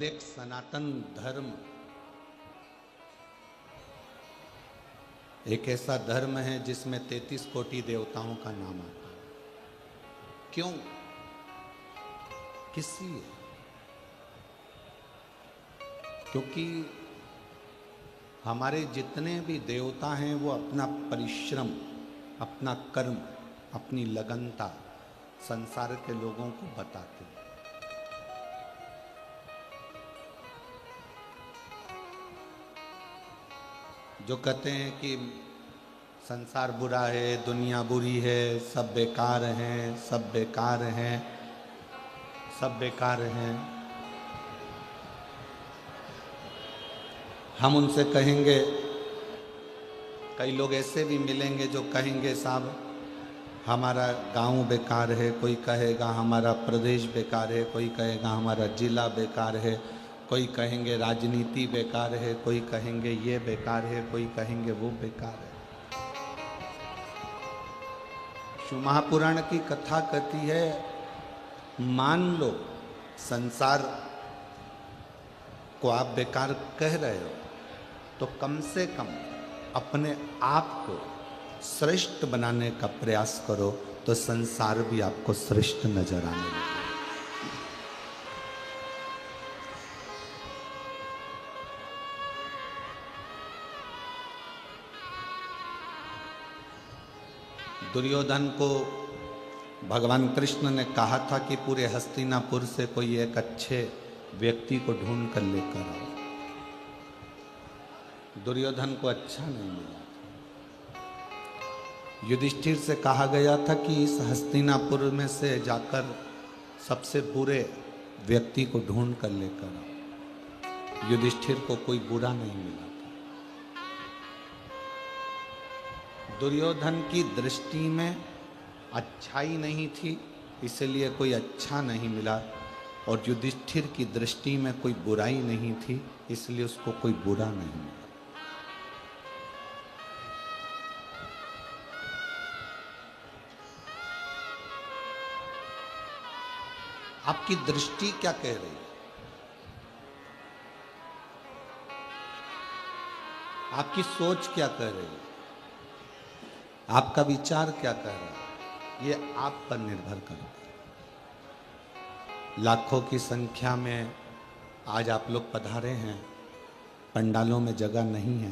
एक सनातन धर्म एक ऐसा धर्म है जिसमें 33 कोटि देवताओं का नाम आता है। क्यों, किस लिए? क्योंकि हमारे जितने भी देवता हैं वो अपना परिश्रम, अपना कर्म, अपनी लगनता संसार के लोगों को बताते हैं। जो कहते हैं कि संसार बुरा है, दुनिया बुरी है, सब बेकार हैं, सब बेकार हैं, सब बेकार हैं, हम उनसे कहेंगे, कई लोग ऐसे भी मिलेंगे जो कहेंगे साहब हमारा गांव बेकार है, कोई कहेगा हमारा प्रदेश बेकार है, कोई कहेगा हमारा जिला बेकार है, कोई कहेंगे राजनीति बेकार है, कोई कहेंगे ये बेकार है, कोई कहेंगे वो बेकार है। शिव महापुराण की कथा कहती है, मान लो संसार को आप बेकार कह रहे हो तो कम से कम अपने आप को श्रेष्ठ बनाने का प्रयास करो तो संसार भी आपको श्रेष्ठ नजर आने लगेगा। दुर्योधन को भगवान कृष्ण ने कहा था कि पूरे हस्तिनापुर से कोई एक अच्छे व्यक्ति को ढूंढ कर लेकर आओ। दुर्योधन को अच्छा नहीं मिला। युधिष्ठिर से कहा गया था कि इस हस्तिनापुर में से जाकर सबसे बुरे व्यक्ति को ढूंढ कर लेकर आओ। युधिष्ठिर को कोई बुरा नहीं मिला था। दुर्योधन की दृष्टि में अच्छाई नहीं थी, इसलिए कोई अच्छा नहीं मिला, और युधिष्ठिर की दृष्टि में कोई बुराई नहीं थी, इसलिए उसको कोई बुरा नहीं मिला। आपकी दृष्टि क्या कह रही है? आपकी सोच क्या कह रही है? आपका विचार क्या कह रहा है? ये आप पर निर्भर करता है। लाखों की संख्या में आज आप लोग पधारे हैं, पंडालों में जगह नहीं है,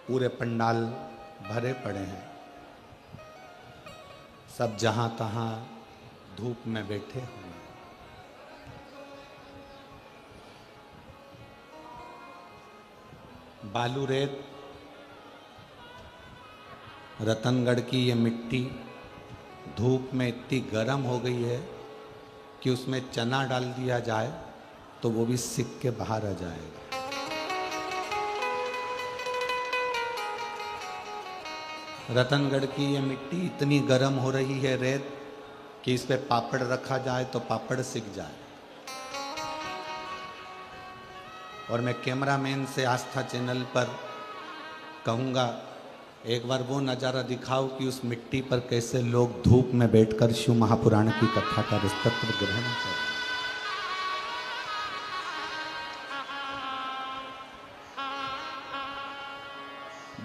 पूरे पंडाल भरे पड़े हैं, सब जहां तहां धूप में बैठे हुए हैं। बालू रेत, रतनगढ़ की ये मिट्टी धूप में इतनी गर्म हो गई है कि उसमें चना डाल दिया जाए तो वो भी सिक के बाहर आ जाएगा। रतनगढ़ की ये मिट्टी इतनी गर्म हो रही है, रेत, कि इस पे पापड़ रखा जाए तो पापड़ सिक जाए। और मैं कैमरामैन से आस्था चैनल पर कहूँगा, एक बार वो नज़ारा दिखाओ कि उस मिट्टी पर कैसे लोग धूप में बैठकर शिव महापुराण की कथा का रसतत्व ग्रहण करें।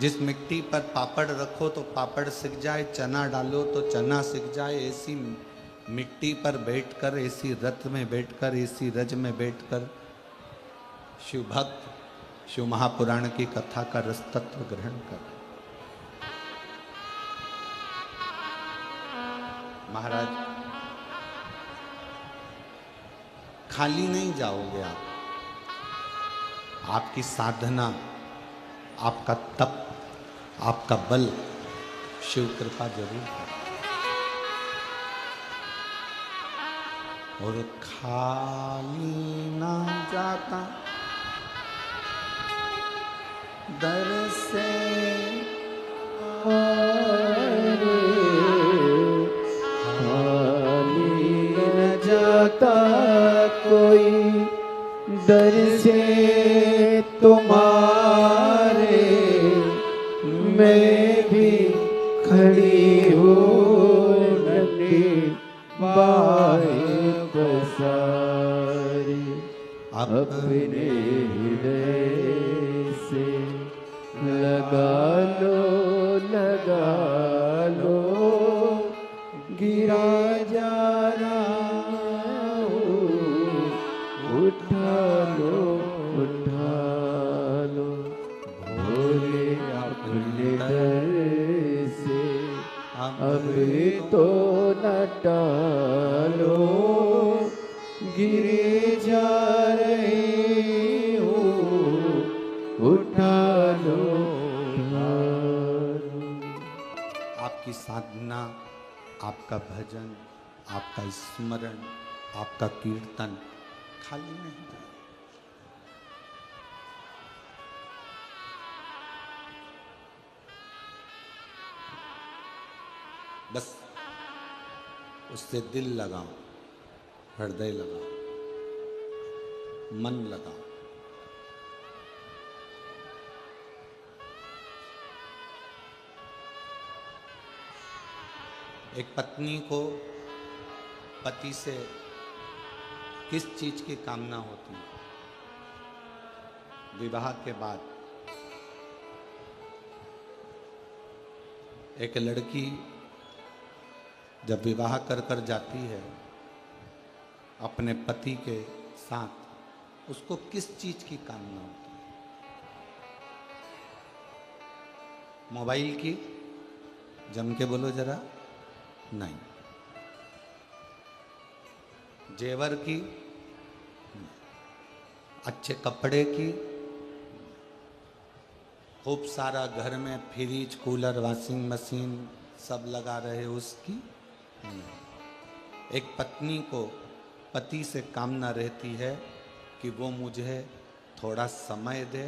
जिस मिट्टी पर पापड़ रखो तो पापड़ सिक जाए, चना डालो तो चना सिक जाए, ऐसी मिट्टी पर बैठकर, ऐसी रथ में बैठकर, ऐसी रज में बैठकर शिव भक्त शिव महापुराण की कथा का रसतत्व ग्रहण कर। महाराज, खाली नहीं जाओगे आप। आपकी साधना, आपका तप, आपका बल शिव कृपा जरूर है। और खाली ना जाता दर से जाता कोई दर से तुम्हारे, मैं भी खड़ी हूँ नन्ही बाहें बसा तुम्हारे अपने हृदय से लगा लो गिरा जा रहा हूँ, उठा लो भोले अपने दर से अब तो न टालो, गिरे जा रहे हो, उठा लो। आपकी साधना, आपका भजन, आपका स्मरण, आपका कीर्तन खाली नहीं जाए। बस उससे दिल लगाओ, हृदय लगाओ, मन लगाओ। एक पत्नी को पति से किस चीज की कामना होती है? विवाह के बाद एक लड़की जब विवाह कर जाती है अपने पति के साथ, उसको किस चीज की कामना होती है? मोबाइल की? जम के बोलो जरा। नहीं। जेवर की? अच्छे कपड़े की? खूब सारा घर में फ्रिज, कूलर, वॉशिंग मशीन सब लगा रहे उसकी? नहीं। एक पत्नी को पति से कामना रहती है कि वो मुझे थोड़ा समय दे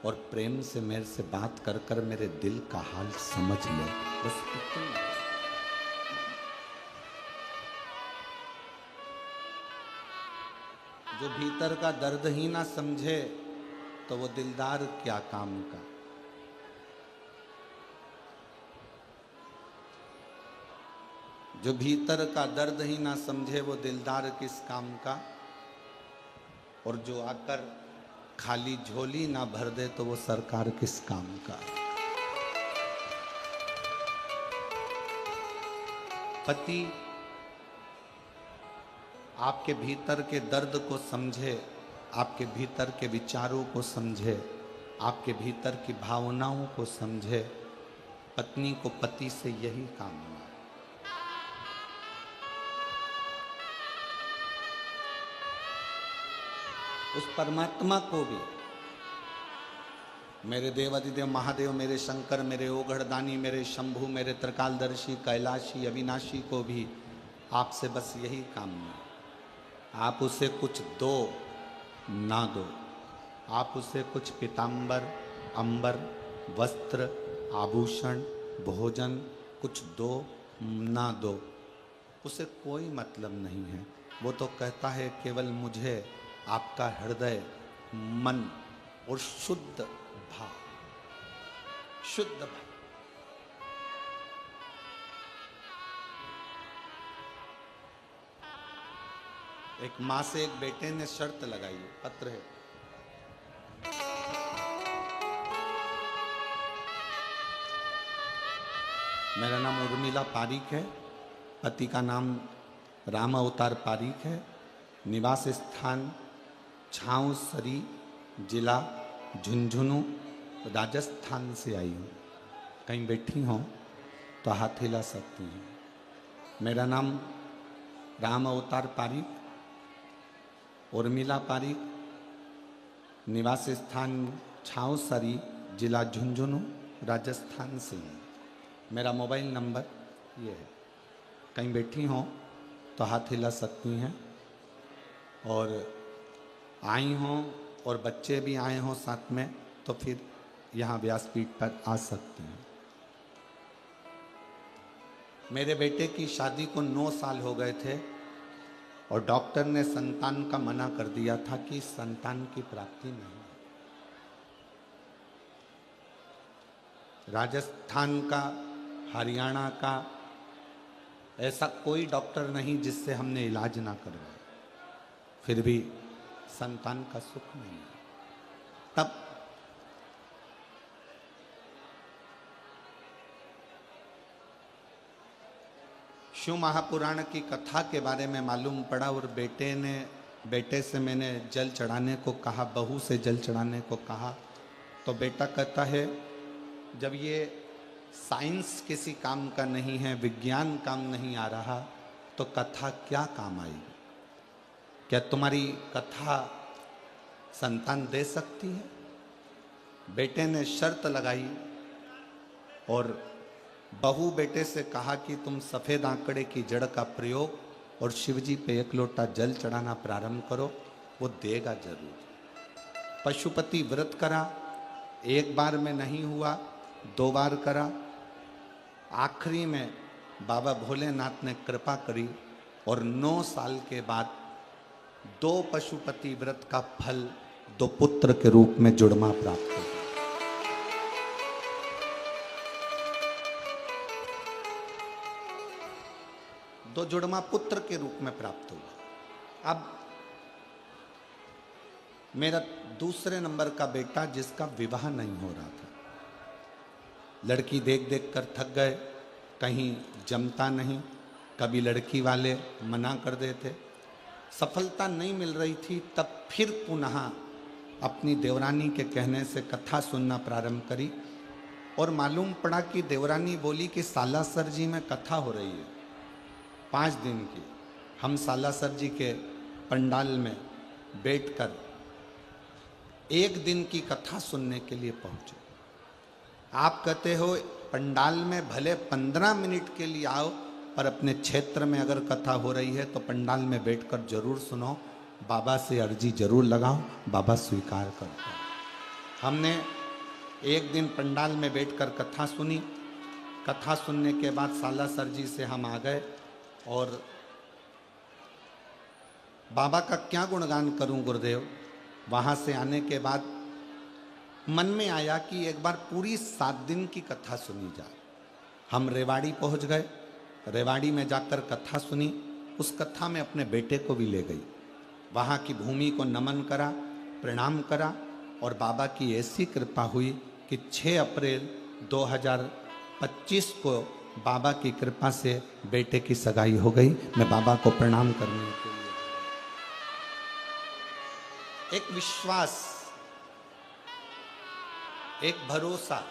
और प्रेम से मेरे से बात कर कर मेरे दिल का हाल समझ ले। बस इतना। जो भीतर का दर्द ही ना समझे तो वो दिलदार क्या काम का। जो भीतर का दर्द ही ना समझे वो दिलदार किस काम का। और जो आकर खाली झोली ना भर दे तो वो सरकार किस काम का। पति आपके भीतर के दर्द को समझे, आपके भीतर के विचारों को समझे, आपके भीतर की भावनाओं को समझे। पत्नी को पति से यही काम है। उस परमात्मा को भी, मेरे देवादिदेव महादेव, मेरे शंकर, मेरे ओघड़दानी, मेरे शंभु, मेरे त्रिकालदर्शी, कैलाशी, अविनाशी को भी आपसे बस यही काम है। आप उसे कुछ दो ना दो, आप उसे कुछ पीतांबर, अंबर, वस्त्र, आभूषण, भोजन कुछ दो ना दो, उसे कोई मतलब नहीं है। वो तो कहता है केवल मुझे आपका हृदय, मन और शुद्ध भाव, शुद्ध भाव। एक माँ से एक बेटे ने शर्त लगाई, पत्र है। मेरा नाम उर्मिला पारीक है, पति का नाम राम अवतार पारीक है, निवास स्थान छाऊसरी, जिला झुंझुनू, राजस्थान से आई हूँ। कहीं बैठी हों तो हाथ हिला सकती हैं। मेरा नाम राम अवतार पारीक, उर्मिला पारीक, निवास स्थान छाऊसरी, जिला झुंझुनू, राजस्थान से हूँ। मेरा मोबाइल नंबर ये है। कहीं बैठी हों तो हाथ हिला सकती हैं। और आई हों और बच्चे भी आए हों साथ में तो फिर यहाँ व्यासपीठ पर आ सकते हैं। मेरे बेटे की शादी को 9 साल हो गए थे और डॉक्टर ने संतान का मना कर दिया था कि संतान की प्राप्ति नहीं। राजस्थान का, हरियाणा का ऐसा कोई डॉक्टर नहीं जिससे हमने इलाज ना करवाया। फिर भी संतान का सुख नहीं है। तब शिव महापुराण की कथा के बारे में मालूम पड़ा और बेटे से मैंने जल चढ़ाने को कहा, बहू से जल चढ़ाने को कहा, तो बेटा कहता है जब ये साइंस किसी काम का नहीं है, विज्ञान काम नहीं आ रहा, तो कथा क्या काम आएगी? क्या तुम्हारी कथा संतान दे सकती है? बेटे ने शर्त लगाई और बहू बेटे से कहा कि तुम सफेद आंकड़े की जड़ का प्रयोग और शिवजी पे 1 लोटा जल चढ़ाना प्रारंभ करो, वो देगा जरूर। पशुपति व्रत करा, 1 बार में नहीं हुआ, 2 बार करा, आखिरी में बाबा भोलेनाथ ने कृपा करी और 9 साल के बाद 2 पशुपति व्रत का फल 2 पुत्र के रूप में जुड़मा प्राप्त हो। दो जुड़मा पुत्र के रूप में प्राप्त हुआ। अब मेरा दूसरे नंबर का बेटा जिसका विवाह नहीं हो रहा था, लड़की देख देख कर थक गए, कहीं जमता नहीं, कभी लड़की वाले मना कर देते, सफलता नहीं मिल रही थी। तब फिर पुनः अपनी देवरानी के कहने से कथा सुनना प्रारंभ करी और मालूम पड़ा कि देवरानी बोली कि सालासर जी में कथा हो रही है 5 दिन की। हम सालासर जी के पंडाल में बैठकर 1 दिन की कथा सुनने के लिए पहुंचे। आप कहते हो पंडाल में भले 15 मिनट के लिए आओ, पर अपने क्षेत्र में अगर कथा हो रही है तो पंडाल में बैठकर जरूर सुनो, बाबा से अर्जी जरूर लगाओ, बाबा स्वीकार करता है। हमने 1 दिन पंडाल में बैठकर कथा सुनी। कथा सुनने के बाद सालासर जी से हम आ गए और बाबा का क्या गुणगान करूं गुरुदेव। वहाँ से आने के बाद मन में आया कि एक बार पूरी 7 दिन की कथा सुनी जाए। हम रेवाड़ी पहुँच गए, रेवाड़ी में जाकर कथा सुनी। उस कथा में अपने बेटे को भी ले गई, वहाँ की भूमि को नमन करा, प्रणाम करा और बाबा की ऐसी कृपा हुई कि 6 अप्रैल 2025 को बाबा की कृपा से बेटे की सगाई हो गई। मैं बाबा को प्रणाम करने के लिए, एक विश्वास, एक भरोसा,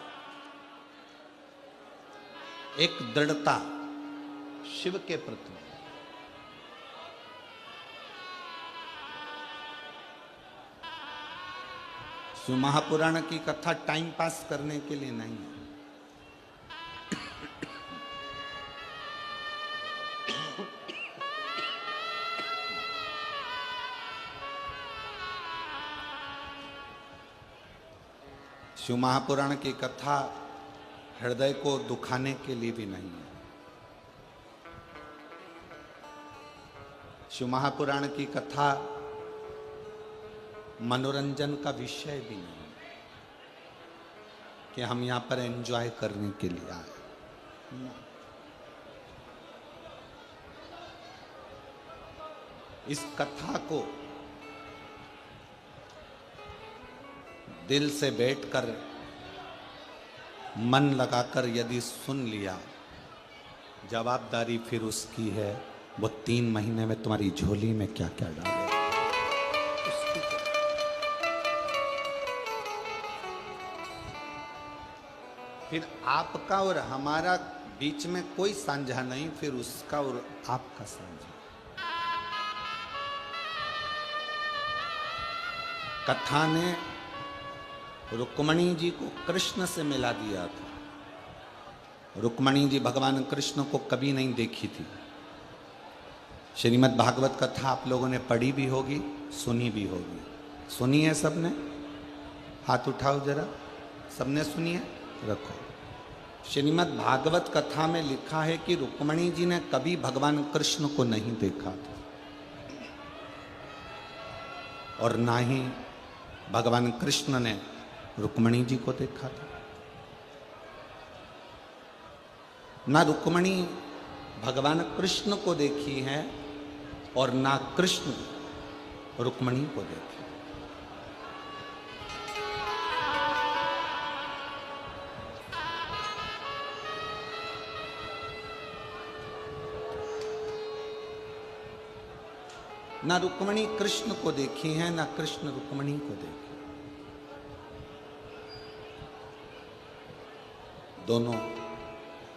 एक दृढ़ता शिव के प्रति। शिव महापुराण की कथा टाइम पास करने के लिए नहीं है। शिव महापुराण की कथा हृदय को दुखाने के लिए भी नहीं है। शिव महापुराण की कथा मनोरंजन का विषय भी नहीं है कि हम यहाँ पर एंजॉय करने के लिए आए। इस कथा को दिल से बैठकर मन लगाकर यदि सुन लिया, जवाबदारी फिर उसकी है। वो 3 महीने में तुम्हारी झोली में क्या क्या डाले। फिर आपका और हमारा बीच में कोई साझा नहीं, फिर उसका और आपका साझा। कथा ने रुक्मणी जी को कृष्ण से मिला दिया था। रुक्मणी जी भगवान कृष्ण को कभी नहीं देखी थी। श्रीमद् भागवत कथा आप लोगों ने पढ़ी भी होगी, सुनी भी होगी। सुनी है सबने? हाथ उठाओ जरा, सबने सुनी है? रखो। श्रीमद् भागवत कथा में लिखा है कि रुक्मणी जी ने कभी भगवान कृष्ण को नहीं देखा था और ना ही भगवान कृष्ण ने रुक्मणी जी को देखा था। ना रुक्मणी भगवान कृष्ण को देखी है और ना कृष्ण रुक्मणी को देखें। ना रुक्मणी कृष्ण को देखी है, ना कृष्ण रुक्मणी को देखी। दोनों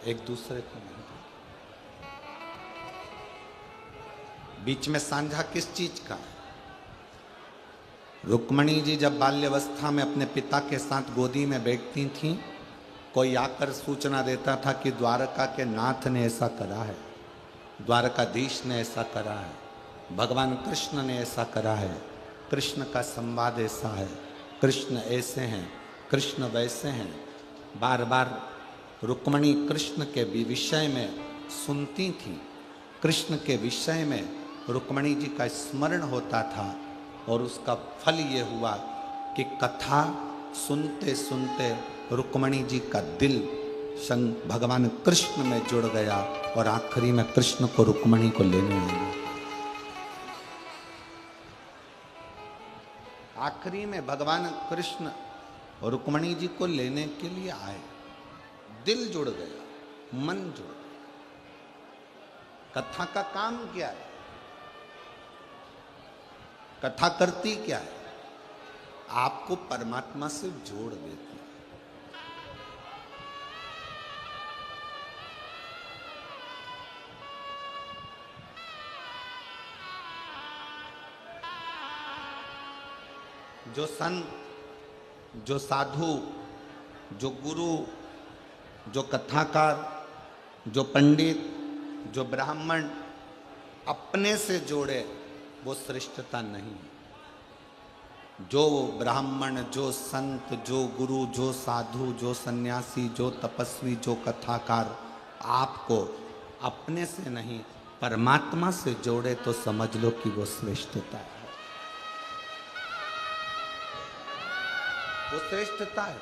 एक दूसरे को नहीं देखते। बीच में सांझा किस चीज का है? रुक्मणी जी जब बाल्यावस्था में अपने पिता के साथ गोदी में बैठती थीं, कोई आकर सूचना देता था कि द्वारका के नाथ ने ऐसा करा है, द्वारकाधीश ने ऐसा करा है, भगवान कृष्ण ने ऐसा करा है, कृष्ण का संवाद ऐसा है, कृष्ण ऐसे हैं, कृष्ण वैसे हैं। बार बार रुक्मणी कृष्ण के विषय में सुनती थी, कृष्ण के विषय में रुक्मणी जी का स्मरण होता था, और उसका फल ये हुआ कि कथा सुनते सुनते रुक्मणी जी का दिल भगवान कृष्ण में जुड़ गया, और आखिरी में कृष्ण को रुक्मणी को लेने लगी। आखिरी में भगवान कृष्ण रुक्मणी जी को लेने के लिए आए, दिल जुड़ गया, मन जुड़ गया। कथा का काम क्या है? कथा करती क्या है? आपको परमात्मा से जोड़ देती है। जो संत, जो साधु, जो गुरु, जो कथाकार, जो पंडित, जो ब्राह्मण अपने से जोड़े, वो श्रेष्ठता नहीं। जो ब्राह्मण, जो संत, जो गुरु, जो साधु, जो सन्यासी, जो तपस्वी, जो कथाकार आपको अपने से नहीं परमात्मा से जोड़े, तो समझ लो कि वो श्रेष्ठता है। वो श्रेष्ठता है।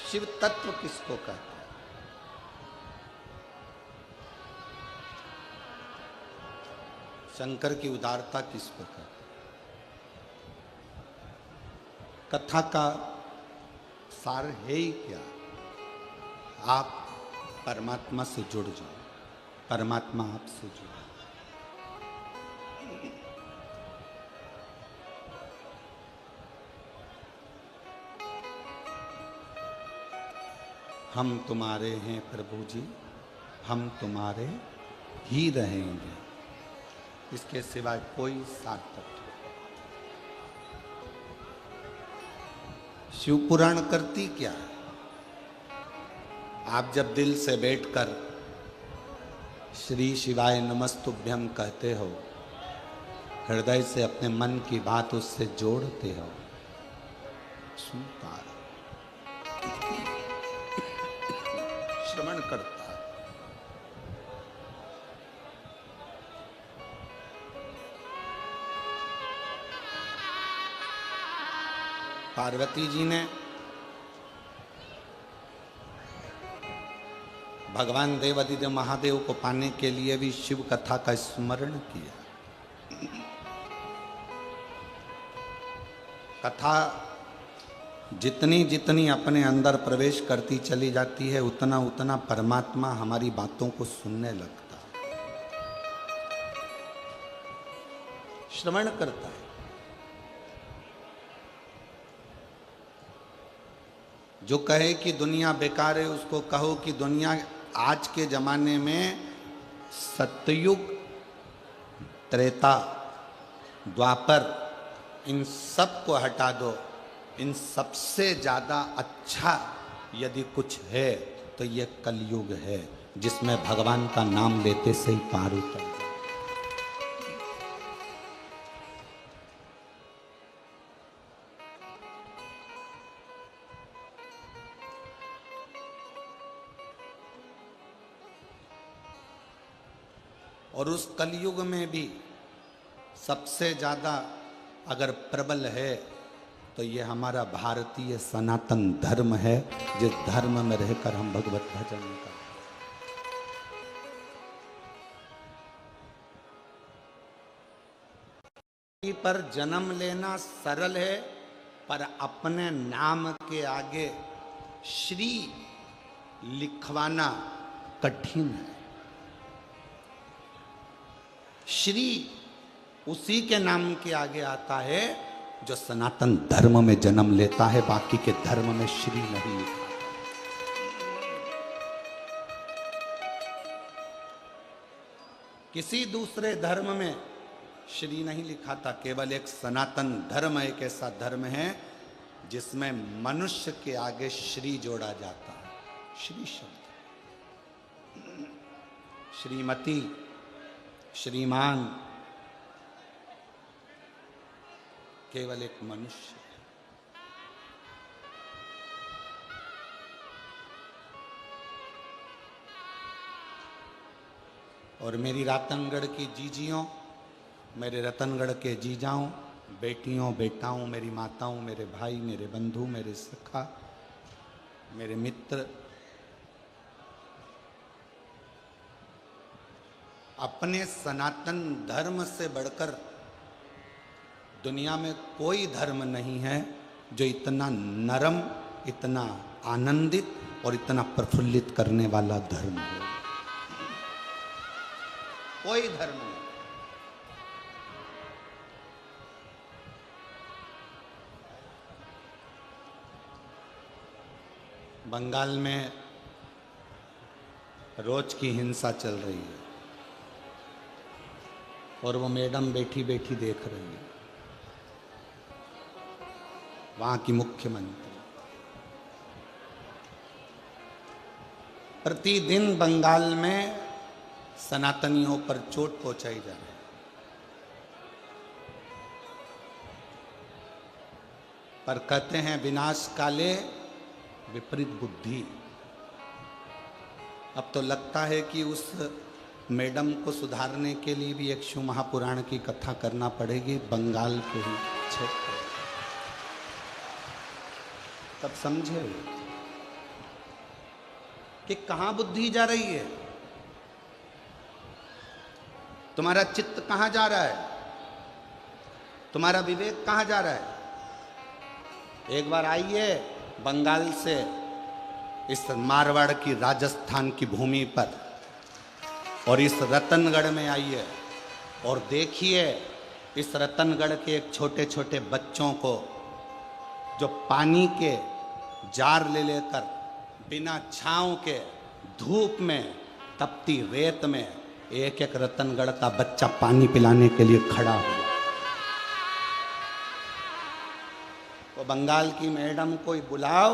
शिव तत्व किसको कहते हैं? शंकर की उदारता किसको कहते हैं? कथा का सार है ही क्या? आप परमात्मा से जुड़ जाओ, परमात्मा आपसे जुड़े। हम तुम्हारे हैं प्रभु जी, हम तुम्हारे ही रहेंगे, इसके सिवाय कोई सार्थक नहीं। शिव पुराण करती क्या है? आप जब दिल से बैठकर श्री शिवाय नमस्तुभ्यम कहते हो, हृदय से अपने मन की बात उससे जोड़ते हो, सुनता श्रवण करता है। पार्वती जी ने भगवान देवादिदेव महादेव को पाने के लिए भी शिव कथा का स्मरण किया। कथा जितनी जितनी अपने अंदर प्रवेश करती चली जाती है, उतना उतना परमात्मा हमारी बातों को सुनने लगता है, श्रवण करता है। जो कहे कि दुनिया बेकार है, उसको कहो कि दुनिया आज के जमाने में सतयुग, त्रेता, द्वापर, इन सब को हटा दो, इन सबसे ज़्यादा अच्छा यदि कुछ है तो ये कलयुग है जिसमें भगवान का नाम लेते से ही पार उतर जाए। और उस कलयुग में भी सबसे ज़्यादा अगर प्रबल है तो ये हमारा भारतीय सनातन धर्म है, जिस धर्म में रहकर हम भगवत भजन करते हैं। पर जन्म लेना सरल है, पर अपने नाम के आगे श्री लिखवाना कठिन है। श्री उसी के नाम के आगे आता है जो सनातन धर्म में जन्म लेता है, बाकी के धर्म में श्री नहीं लिखा। किसी दूसरे धर्म में श्री नहीं लिखा था। केवल एक सनातन धर्म एक ऐसा धर्म है जिसमें मनुष्य के आगे श्री जोड़ा जाता है। श्री शब्द, श्रीमती, श्रीमान केवल एक मनुष्य है। और मेरी रातनगढ़ की जीजियों, मेरे रतनगढ़ के जीजाओं, बेटियों, बेटाओं, मेरी माताओं, मेरे भाई, मेरे बंधु, मेरे सखा, मेरे मित्र, अपने सनातन धर्म से बढ़कर दुनिया में कोई धर्म नहीं है जो इतना नरम, इतना आनंदित और इतना प्रफुल्लित करने वाला धर्म है। कोई धर्म नहीं। बंगाल में रोज की हिंसा चल रही है और वो मैडम बैठी बैठी देख रही है, वहां की मुख्यमंत्री। प्रतिदिन बंगाल में सनातनियों पर चोट पहुंचाई जा रही है। पर कहते हैं विनाश काले विपरीत बुद्धि। अब तो लगता है कि उस मैडम को सुधारने के लिए भी एक शिव महापुराण की कथा करना पड़ेगी बंगाल के ही क्षेत्र। तब समझे कि कहां बुद्धि जा रही है, तुम्हारा चित्त कहां जा रहा है, तुम्हारा विवेक कहां जा रहा है। एक बार आइए बंगाल से इस मारवाड़ की राजस्थान की भूमि पर और इस रतनगढ़ में आइए और देखिए इस रतनगढ़ के एक छोटे छोटे बच्चों को जो पानी के जार ले लेकर बिना छांव के धूप में तपती रेत में एक एक रतनगढ़ का बच्चा पानी पिलाने के लिए खड़ा हुआ। तो बंगाल की मैडम को बुलाओ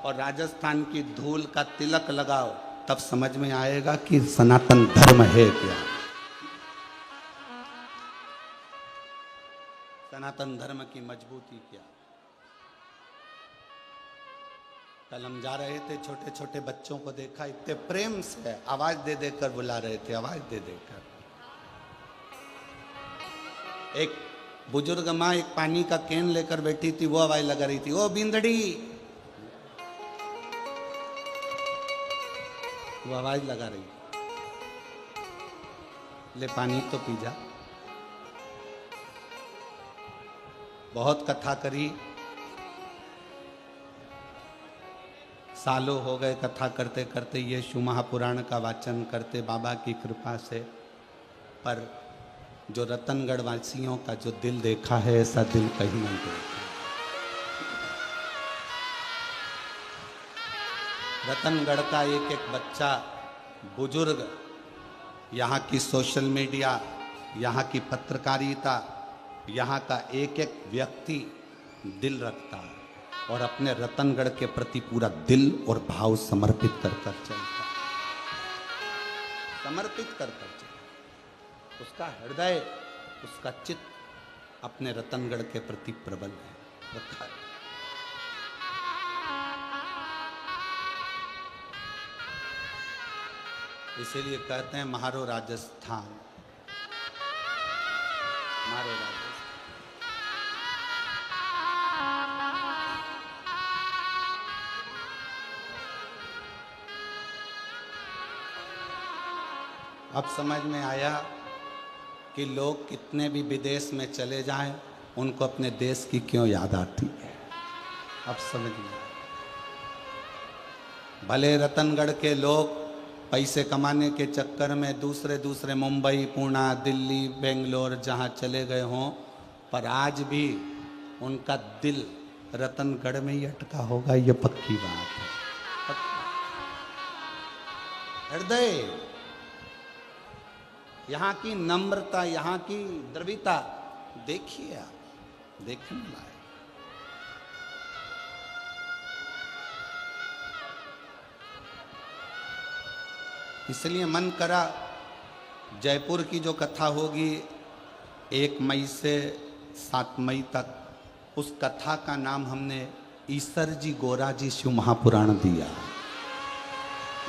और राजस्थान की धूल का तिलक लगाओ, तब समझ में आएगा कि सनातन धर्म है क्या। सनातन धर्म की मजबूती क्या। कल हम जा रहे थे, छोटे छोटे बच्चों को देखा, इतने प्रेम से आवाज दे देकर बुला रहे थे, आवाज दे देकर। एक बुजुर्ग माँ एक पानी का कैन लेकर बैठी थी, वो आवाज लगा रही थी, ओ बिंदड़ी, वो आवाज लगा रही, ले पानी तो पी जा। बहुत कथा करी, सालों हो गए कथा करते करते, ये शिव महापुराण का वाचन करते बाबा की कृपा से। पर जो रतनगढ़ वासियों का जो दिल देखा है, ऐसा दिल कहीं नहीं देखा। रतनगढ़ का एक एक बच्चा, बुजुर्ग, यहाँ की सोशल मीडिया, यहाँ की पत्रकारिता, यहाँ का एक एक व्यक्ति दिल रखता है। और अपने रतनगढ़ के प्रति पूरा दिल और भाव समर्पित कर कर चलता, समर्पित कर कर चलता। उसका हृदय, उसका चित्त अपने रतनगढ़ के प्रति प्रबल है, रखा है। इसीलिए कहते हैं म्हारो राजस्थान, म्हारो राजस्थान। अब समझ में आया कि लोग कितने भी विदेश में चले जाएं, उनको अपने देश की क्यों याद आती है। अब समझ में आया। भले रतनगढ़ के लोग पैसे कमाने के चक्कर में दूसरे मुंबई, पुणे, दिल्ली, बेंगलोर जहां चले गए हों, पर आज भी उनका दिल रतनगढ़ में ही अटका होगा, ये पक्की बात है। हृदय, यहाँ की नम्रता, यहाँ की द्रविता देखिए आप, देखने लायक। इसलिए मन करा जयपुर की जो कथा होगी 1 मई से 7 मई तक, उस कथा का नाम हमने ईसर जी गोरा जी शिव महापुराण दिया।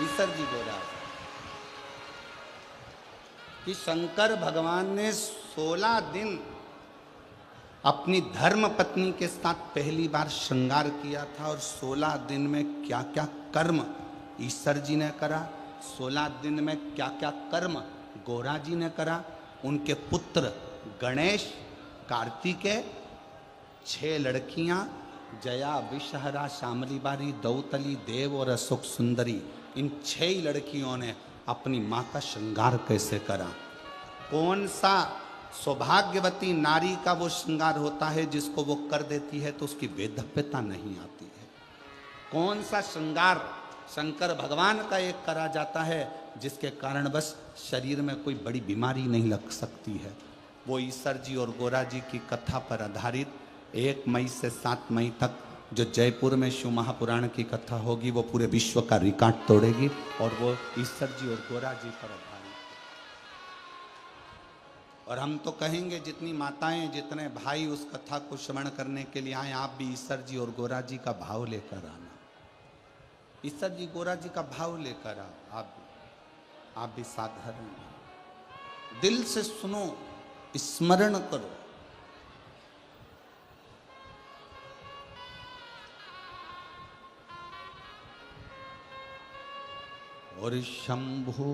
ईसर जी गोरा कि शंकर भगवान ने 16 दिन अपनी धर्म पत्नी के साथ पहली बार श्रृंगार किया था, और 16 दिन में क्या क्या कर्म ईश्वर जी ने करा, 16 दिन में क्या क्या कर्म गोरा जी ने करा। उनके पुत्र गणेश, कार्तिकेय, 6 लड़कियां जया, विषहरा, श्यामली बारी, दौतली, देव और अशोक सुंदरी, इन 6 लड़कियों ने अपनी माँ का श्रृंगार कैसे करा। कौन सा सौभाग्यवती नारी का वो श्रृंगार होता है जिसको वो कर देती है तो उसकी वेधव्यता नहीं आती है। कौन सा श्रृंगार शंकर भगवान का एक करा जाता है जिसके कारण बस शरीर में कोई बड़ी बीमारी नहीं लग सकती है। वो ईश्वर जी और गोरा जी की कथा पर आधारित 1 मई से 7 मई तक जो जयपुर में शिव महापुराण की कथा होगी, वो पूरे विश्व का रिकॉर्ड तोड़ेगी, और वो ईश्वर जी और गोरा जी पर आधारित। और हम तो कहेंगे जितनी माताएं, जितने भाई उस कथा को श्रवण करने के लिए आए, आप भी ईश्वर जी और गोरा जी का भाव लेकर आना। ईश्वर जी गोरा जी का भाव लेकर आओ। आप भी साधारण दिल से सुनो, स्मरण करो। और शंभु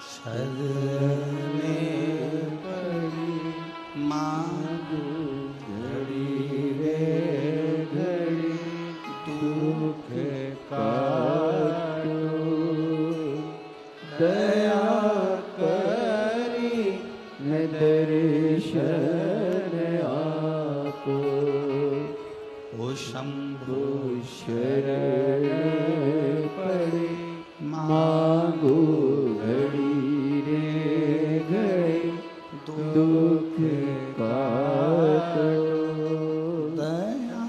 शरण पड़ी मांगो घड़ी रे घड़ी दुख काटो, दया करी न दर्शन आपो। ओ शंभु शरण पड़ी मांगो घड़ी रे घड़ी दुख काटो, दया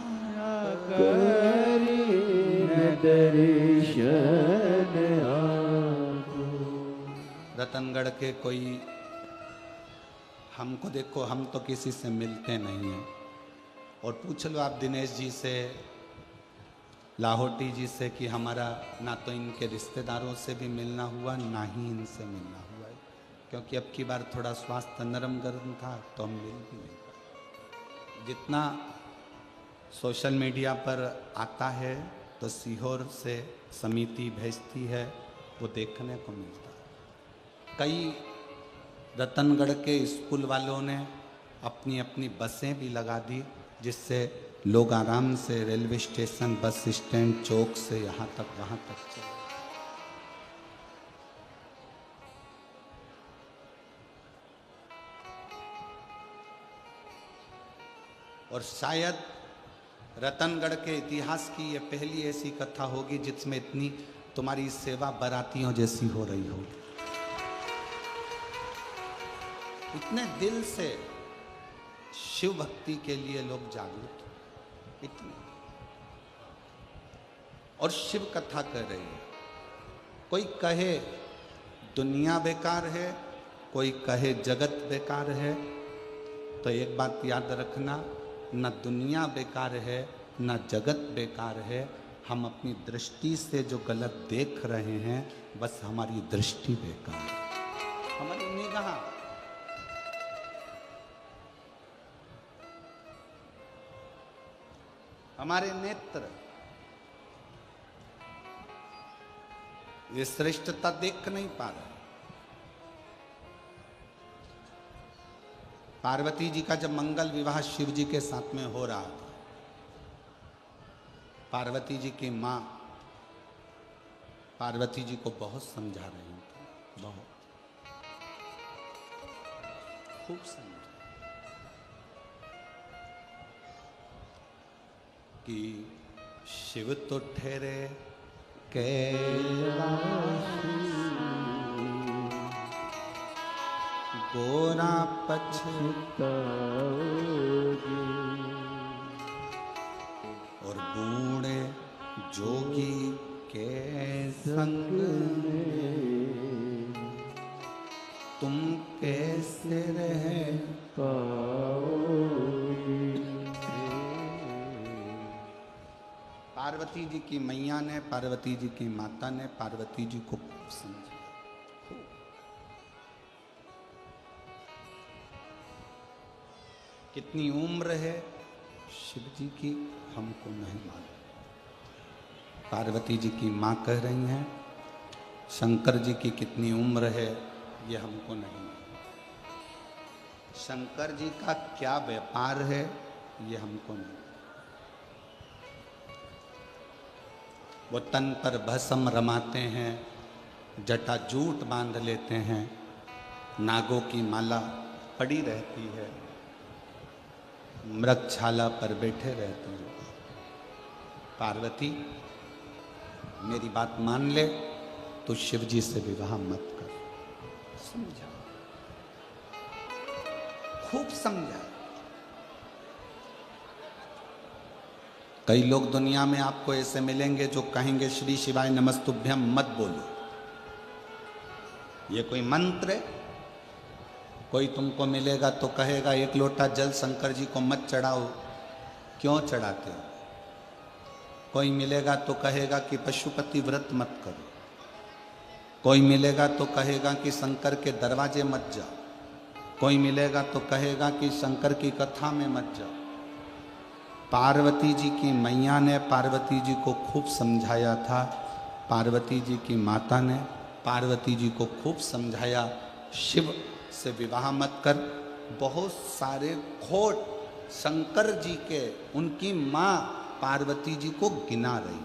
करी न दर्शन आपो। रतनगढ़ के कोई हमको देखो, हम तो किसी से मिलते नहीं हैं, और पूछ लो आप दिनेश जी से, लाहौटी जी से कि हमारा ना तो इनके रिश्तेदारों से भी मिलना हुआ, ना ही इनसे मिलना हुआ है, क्योंकि अब की बार थोड़ा स्वास्थ्य नरम गरम था तो हम मिल भी नहीं पाए। जितना सोशल मीडिया पर आता है तो सीहोर से समिति भेजती है, वो देखने को मिलता है। कई रतनगढ़ के स्कूल वालों ने अपनी अपनी बसें भी लगा दी, जिससे लोग आराम से रेलवे स्टेशन, बस स्टैंड, चौक से यहाँ तक वहाँ तक चले। और शायद रतनगढ़ के इतिहास की ये पहली ऐसी कथा होगी जिसमें इतनी तुम्हारी सेवा बारातियों जैसी हो रही हो। इतने दिल से शिव भक्ति के लिए लोग जागरूक, इतने और शिव कथा कर रही है। कोई कहे दुनिया बेकार है, कोई कहे जगत बेकार है, तो एक बात याद रखना, न दुनिया बेकार है न जगत बेकार है। हम अपनी दृष्टि से जो गलत देख रहे हैं, बस हमारी दृष्टि बेकार है, हमारी निगाह, हमारे नेत्र ये श्रेष्ठता देख नहीं पा रहे। पार्वती जी का जब मंगल विवाह शिव जी के साथ में हो रहा था, पार्वती जी की माँ पार्वती जी को बहुत समझा रही थी, बहुत खूब समझा कि शिव तो ठहरे कैलाशी, गोरा पछताओगे, और बूढ़े जोगी के संग में तुम कैसे रह पाओगे। पार्वती जी की मैया ने, पार्वती जी की माता ने पार्वती जी को समझा। कितनी उम्र है शिव जी की हमको नहीं मालूम। पार्वती जी की माँ कह रही हैं शंकर जी की कितनी उम्र है ये हमको नहीं मालूम। शंकर जी का क्या व्यापार है ये हमको नहीं। वो तन पर भस्म रमाते हैं, जटा जूट बांध लेते हैं, नागों की माला पड़ी रहती है, मृगछाला पर बैठे रहते हैं। पार्वती मेरी बात मान ले तो शिव जी से विवाह मत कर। समझा, खूब समझा। कई लोग दुनिया में आपको ऐसे मिलेंगे जो कहेंगे श्री शिवाय नमस्तुभ्यम मत बोलो, ये कोई मंत्र है। कोई तुमको मिलेगा तो कहेगा एक लोटा जल शंकर जी को मत चढ़ाओ, क्यों चढ़ाते हो। कोई मिलेगा तो कहेगा कि पशुपति व्रत मत करो। कोई मिलेगा तो कहेगा कि शंकर के दरवाजे मत जाओ। कोई मिलेगा तो कहेगा कि शंकर की कथा में मत जाओ। पार्वती जी की मैया ने पार्वती जी को खूब समझाया था, पार्वती जी की माता ने पार्वती जी को खूब समझाया शिव से विवाह मत कर। बहुत सारे खोट शंकर जी के उनकी माँ पार्वती जी को गिना रही,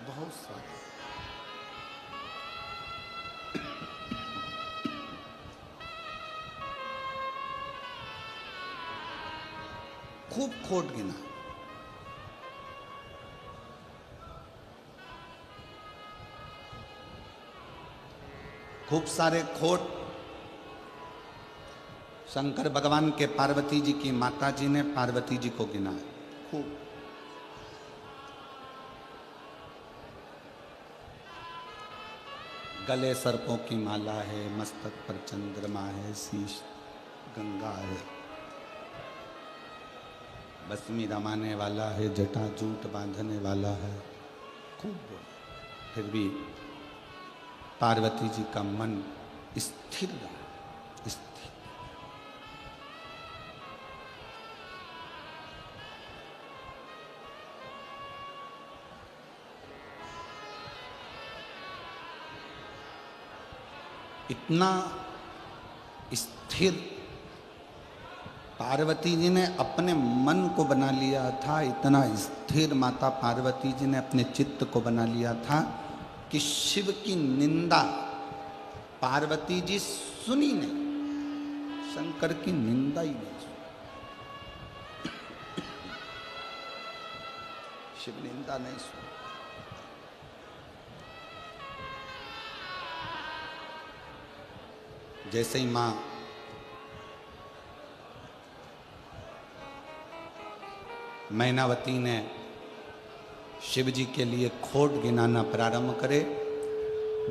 बहुत सारे। खूब खोट गिना। खूब सारे खोट शंकर भगवान के पार्वती जी की माता जी ने पार्वती जी को गिना है खूब। गले सर्पों की माला है, मस्तक पर चंद्रमा है, शीश गंगा है, भस्मी रमाने वाला है, जटा जूट बांधने वाला है, खूब बोला। फिर भी पार्वती जी का मन स्थिर रहा, स्थिर। इतना स्थिर पार्वती जी ने अपने मन को बना लिया था, इतना स्थिर माता पार्वती जी ने अपने चित्त को बना लिया था कि शिव की निंदा पार्वती जी सुनी नहीं, शंकर की निंदा ही नहीं सुनी। शिव निंदा नहीं सुनी। जैसे ही मां मैनावती ने शिव जी के लिए खोट गिनाना प्रारंभ करे,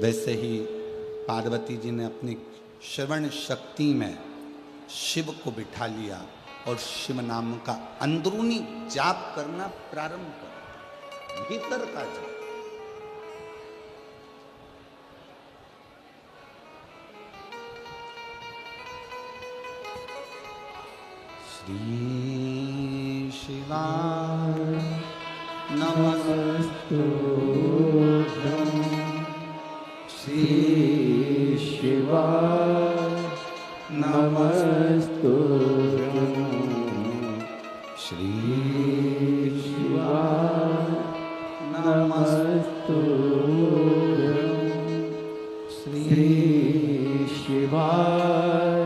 वैसे ही पार्वती जी ने अपनी श्रवण शक्ति में शिव को बिठा लिया और शिव नाम का अंदरूनी जाप करना प्रारंभ कर, भीतर का जाप। श्री शिवाय नमस्तुभ्यं, श्री शिवाय नमस्तुभ्यं, श्री शिवाय नमस्तुभ्यं, श्री शिवाय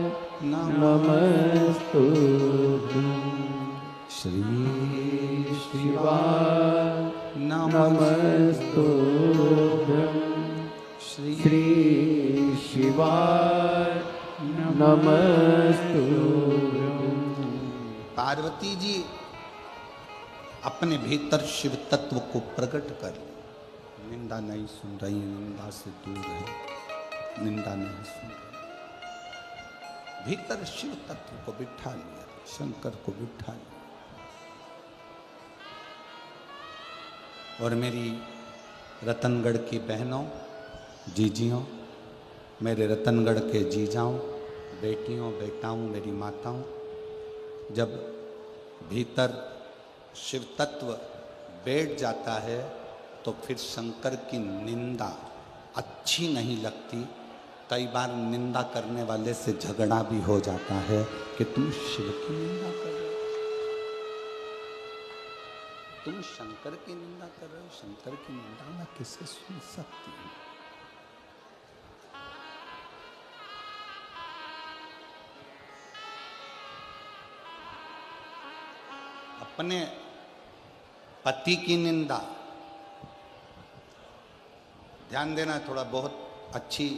नमस्तुभ्यं, श्री शिवाय नमस्तुभ्यं, श्री शिवाय नमस्तुभ्यं। पार्वती जी अपने भीतर शिव तत्व को प्रकट कर, निंदा नहीं सुन रही, निंदा से दूर है, निंदा नहीं सुन रही, भीतर शिव तत्व को बिठा लिया, शंकर को बिठा लिया। और मेरी रतनगढ़ की बहनों, जीजियों, मेरे रतनगढ़ के जीजाओं, बेटियों, बेटाओं, मेरी माताओं, जब भीतर शिव तत्व बैठ जाता है तो फिर शंकर की निंदा अच्छी नहीं लगती। कई बार निंदा करने वाले से झगड़ा भी हो जाता है कि तुम शिव की निंदा कर रहे हो, तुम शंकर की निंदा कर रहे हो, शंकर की निंदा मैं किसे सुन सकती हूँ। अपने पति की निंदा, ध्यान देना, थोड़ा बहुत अच्छी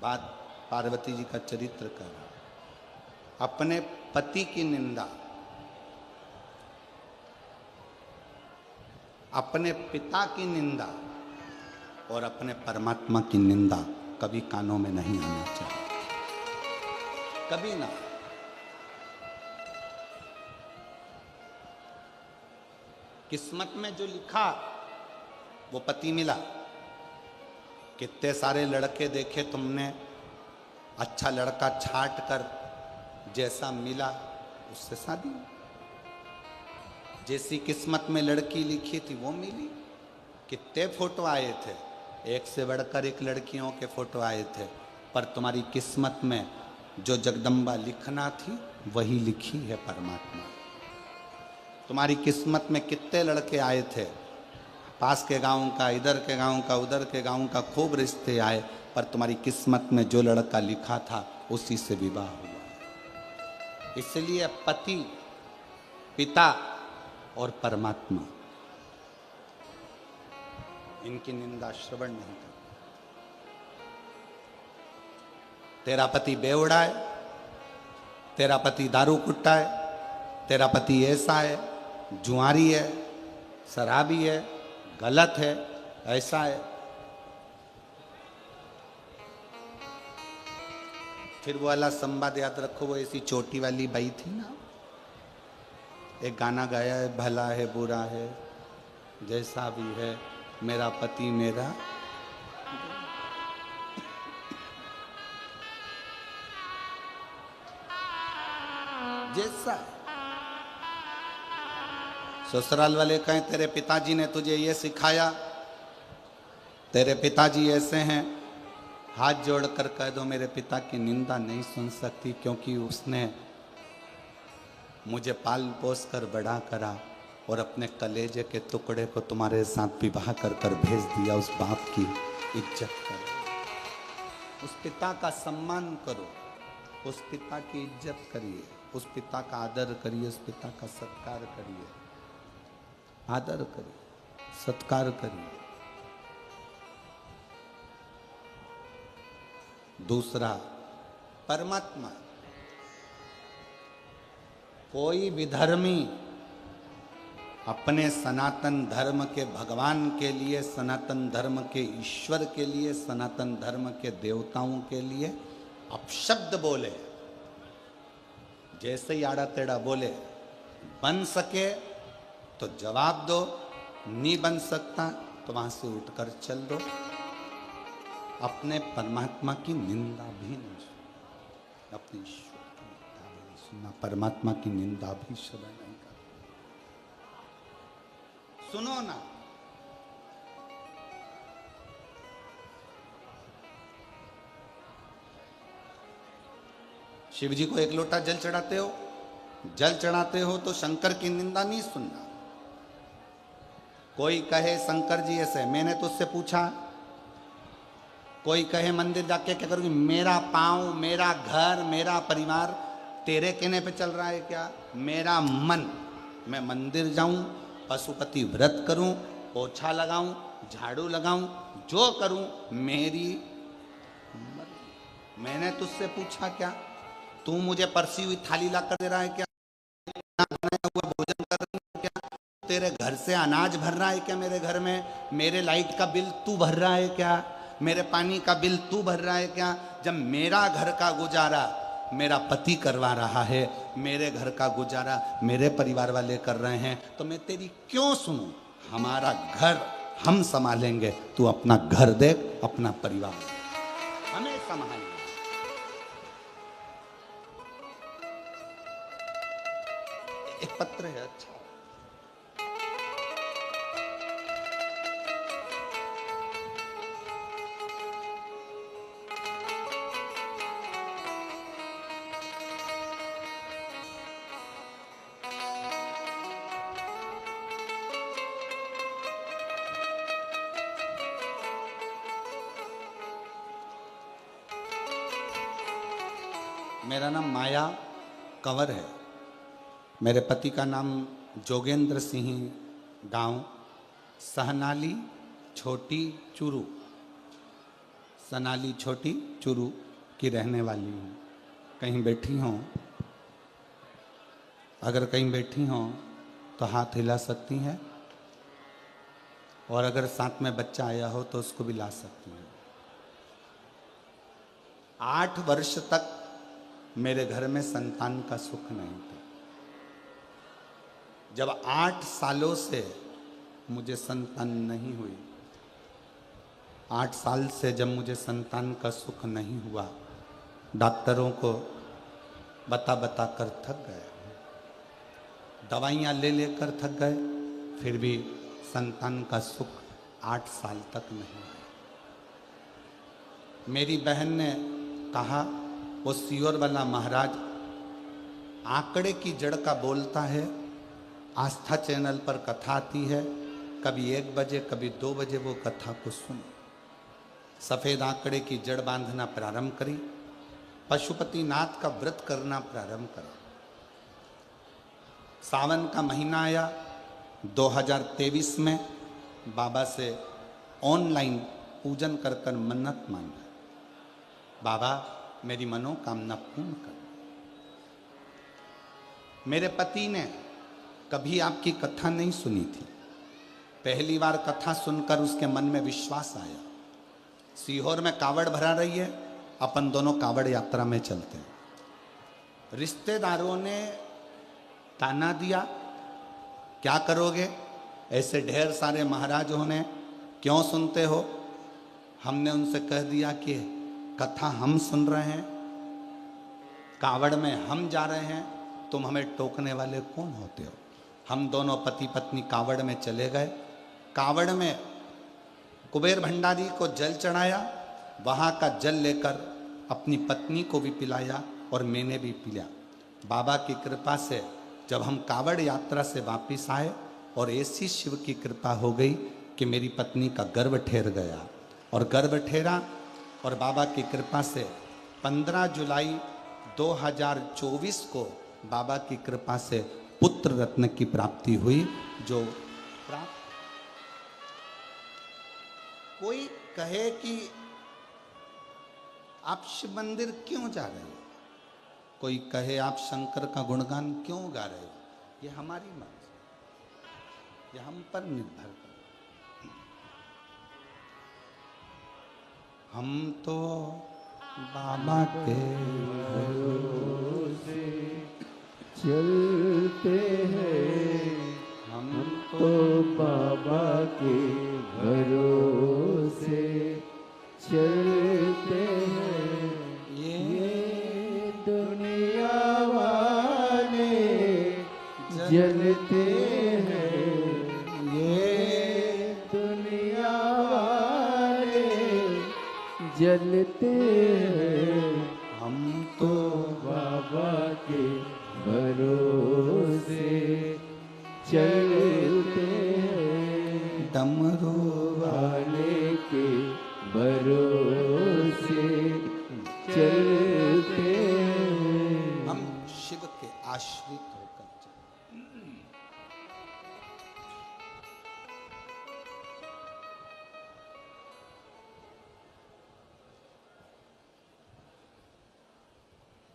बात पार्वती जी का चरित्र कर रहा। अपने पति की निंदा, अपने पिता की निंदा और अपने परमात्मा की निंदा कभी कानों में नहीं आना चाहिए, कभी ना। किस्मत में जो लिखा वो पति मिला। कितने सारे लड़के देखे तुमने, अच्छा लड़का छांट कर जैसा मिला उससे शादी। जैसी किस्मत में लड़की लिखी थी वो मिली। कितने फोटो आए थे, एक से बढ़कर एक लड़कियों के फोटो आए थे, पर तुम्हारी किस्मत में जो जगदम्बा लिखना थी वही लिखी है परमात्मा। तुम्हारी किस्मत में कितने लड़के आए थे, पास के गांव का, इधर के गांव का, उधर के गांव का, खूब रिश्ते आए, पर तुम्हारी किस्मत में जो लड़का लिखा था उसी से विवाह हुआ। इसलिए पति, पिता और परमात्मा, इनकी निंदा श्रवण नहीं करता। तेरा पति बेवड़ा है, तेरा पति दारू कुट्टा है, तेरा पति ऐसा है, जुआरी है, शराबी है, गलत है, ऐसा है, फिर वो वाला संवाद याद रखो, वो ऐसी चोटी वाली बाई थी ना, एक गाना गाया है, भला है बुरा है जैसा भी है मेरा पति मेरा जैसा है। ससुराल वाले कहें तेरे पिताजी ने तुझे ये सिखाया, तेरे पिताजी ऐसे हैं, हाथ जोड़कर कह दो मेरे पिता की निंदा नहीं सुन सकती, क्योंकि उसने मुझे पाल पोस कर बड़ा करा और अपने कलेजे के टुकड़े को तुम्हारे साथ विवाह कर कर भेज दिया। उस बाप की इज्जत करो, उस पिता का सम्मान करो, उस पिता की इज्जत करिए, उस पिता का आदर करिए, उस पिता का सत्कार करिए, आदर करिए, सत्कार करिए। दूसरा, परमात्मा। कोई विधर्मी अपने सनातन धर्म के भगवान के लिए, सनातन धर्म के ईश्वर के लिए, सनातन धर्म के देवताओं के लिए अपशब्द बोले, जैसे ही आड़ा टेढ़ा बोले, बन सके तो जवाब दो, नहीं बन सकता तो वहां से उठकर चल दो। अपने परमात्मा की निंदा भी नहीं सुनना, अपने ईश्वर की निंदा भी नहीं सुनना, परमात्मा की निंदा भी सदा नहीं करना। सुनो ना, शिव जी को एक लोटा जल चढ़ाते हो, जल चढ़ाते हो तो शंकर की निंदा नहीं सुनना। कोई कहे शंकर जी ऐसे, मैंने तो उससे पूछा, कोई कहे मंदिर जाके क्या करोगी, मेरा पांव, मेरा घर, मेरा परिवार तेरे कहने पे चल रहा है क्या? मेरा मन, मैं मंदिर जाऊं, पशुपति व्रत करूं, पोछा लगाऊं, झाड़ू लगाऊं, जो करूं मेरी मर्जी। मैंने तुझसे पूछा क्या? तू मुझे परसी हुई थाली ला कर दे रहा है क्या? बनाया हुआ भोजन कर रहा है क्या? तेरे घर से अनाज भर रहा है क्या मेरे घर में? मेरे लाइट का बिल तू भर रहा है क्या? मेरे पानी का बिल तू भर रहा है क्या? जब मेरा घर का गुजारा मेरा पति करवा रहा है, मेरे घर का गुजारा मेरे परिवार वाले कर रहे हैं, तो मैं तेरी क्यों सुनूं? हमारा घर हम संभालेंगे, तू अपना घर देख, अपना परिवार हमें संभालेंगे। एक पत्र है, अच्छा मेरा नाम माया कंवर है। मेरे पति का नाम जोगेंद्र सिंह, गांव सहनाली छोटी चूरू, सनाली छोटी चूरू की रहने वाली हूँ। कहीं बैठी हों, अगर कहीं बैठी हों तो हाथ हिला सकती हैं, और अगर साथ में बच्चा आया हो तो उसको भी ला सकती हैं। 8 वर्ष तक मेरे घर में संतान का सुख नहीं था। जब 8 सालों से मुझे संतान नहीं हुई, 8 साल से जब मुझे संतान का सुख नहीं हुआ, डॉक्टरों को बता बता कर थक गए, दवाइयाँ ले लेकर थक गए, फिर भी संतान का सुख 8 साल तक नहीं हुआ। मेरी बहन ने कहा, वो सियोर वाला महाराज आंकड़े की जड़ का बोलता है, आस्था चैनल पर कथा आती है, कभी 1 बजे कभी 2 बजे वो कथा को सुन। सफ़ेद आंकड़े की जड़ बांधना प्रारंभ करी, पशुपति नाथ का व्रत करना प्रारंभ करा। सावन का महीना आया 2023 में, बाबा से ऑनलाइन पूजन कर कर मन्नत मांगा, बाबा मेरी मनोकामना पूर्ण कर। मेरे पति ने कभी आपकी कथा नहीं सुनी थी, पहली बार कथा सुनकर उसके मन में विश्वास आया। सीहोर में कावड़ भरा रही है, अपन दोनों कावड़ यात्रा में चलते हैं। रिश्तेदारों ने ताना दिया, क्या करोगे, ऐसे ढेर सारे महाराजों ने, क्यों सुनते हो? हमने उनसे कह दिया कि कथा हम सुन रहे हैं, कावड़ में हम जा रहे हैं, तुम हमें टोकने वाले कौन होते हो? हम दोनों पति पत्नी कावड़ में चले गए। कावड़ में कुबेर भंडारी को जल चढ़ाया, वहाँ का जल लेकर अपनी पत्नी को भी पिलाया और मैंने भी पिया। बाबा की कृपा से जब हम कावड़ यात्रा से वापिस आए, और ऐसी शिव की कृपा हो गई कि मेरी पत्नी का गर्भ ठहर गया, और गर्भ ठहरा, और बाबा की कृपा से 15 जुलाई 2024 को बाबा की कृपा से पुत्र रत्न की प्राप्ति हुई। जो प्राप्त, कोई कहे कि आप शिव मंदिर क्यों जा रहे हो, कोई कहे आप शंकर का गुणगान क्यों गा रहे हो, ये हमारी मर्जी। ये हम पर निर्भर करता। हम तो बाबा के भरोसे चलते हैं, हम तो बाबा के भरोसे चलते हैं। ये दुनिया वाले जलते हैं, ये दुनिया वाले जलते हैं। हम तो बाबा के भरोसे चलते हैं, डमरू वाले के भरोसे चलते हैं। हम शिव के आश्रित होकर चलते।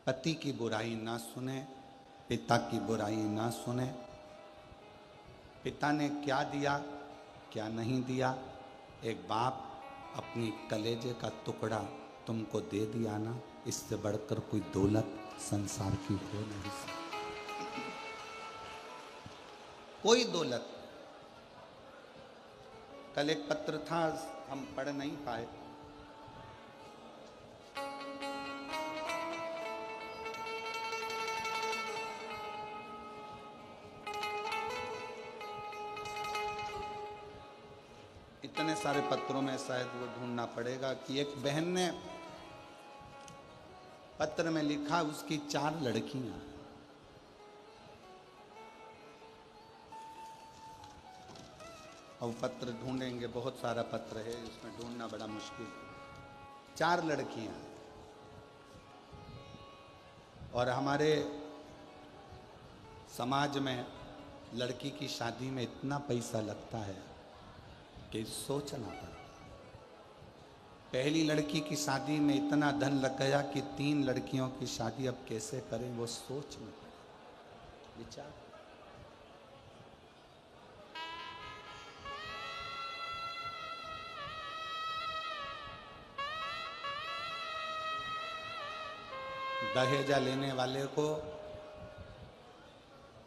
पति की बुराई ना सुने, पिता की बुराई ना सुने। पिता ने क्या दिया क्या नहीं दिया, एक बाप अपनी कलेजे का टुकड़ा तुमको दे दिया ना, इससे बढ़कर कोई दौलत संसार की हो नहीं सकती। कोई दौलत। कल एक पत्र था, हम पढ़ नहीं पाए। इतने सारे पत्रों में शायद वो ढूंढना पड़ेगा कि एक बहन ने पत्र में लिखा उसकी 4 लड़कियां। और पत्र ढूंढेंगे, बहुत सारा पत्र है, उसमें ढूंढना बड़ा मुश्किल। 4 लड़कियां। और हमारे समाज में लड़की की शादी में इतना पैसा लगता है कि सोचना पड़ा। पहली लड़की की शादी में इतना धन लग गया कि 3 लड़कियों की शादी अब कैसे करें, वो सोचना पड़ा। विचार। दहेजा लेने वाले को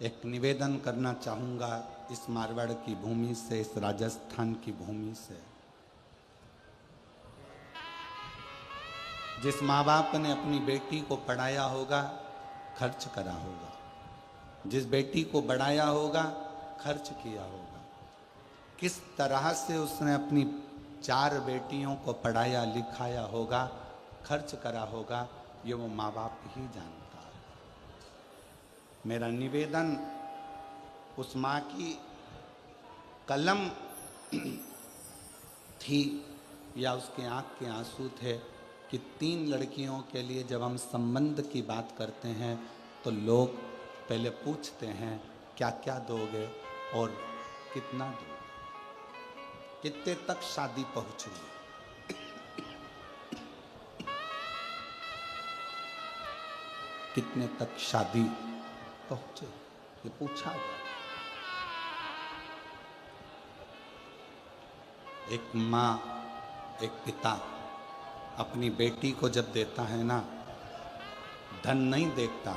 एक निवेदन करना चाहूंगा, इस मारवाड़ की भूमि से, इस राजस्थान की भूमि से। जिस माँ बाप ने अपनी बेटी को पढ़ाया होगा, खर्च करा होगा। जिस बेटी को बढ़ाया होगा, खर्च किया होगा। किस तरह से उसने अपनी 4 बेटियों को पढ़ाया लिखाया होगा, खर्च करा होगा, ये वो माँ बाप ही जानता है। मेरा निवेदन, उस माँ की कलम थी या उसके आँख के आंसू थे कि 3 लड़कियों के लिए जब हम संबंध की बात करते हैं तो लोग पहले पूछते हैं क्या क्या दोगे और कितना दोगे, कितने तक शादी पहुँचेगी। कितने तक शादी पहुँचे, ये पूछा गया। एक माँ, एक पिता अपनी बेटी को जब देता है ना, धन नहीं देखता,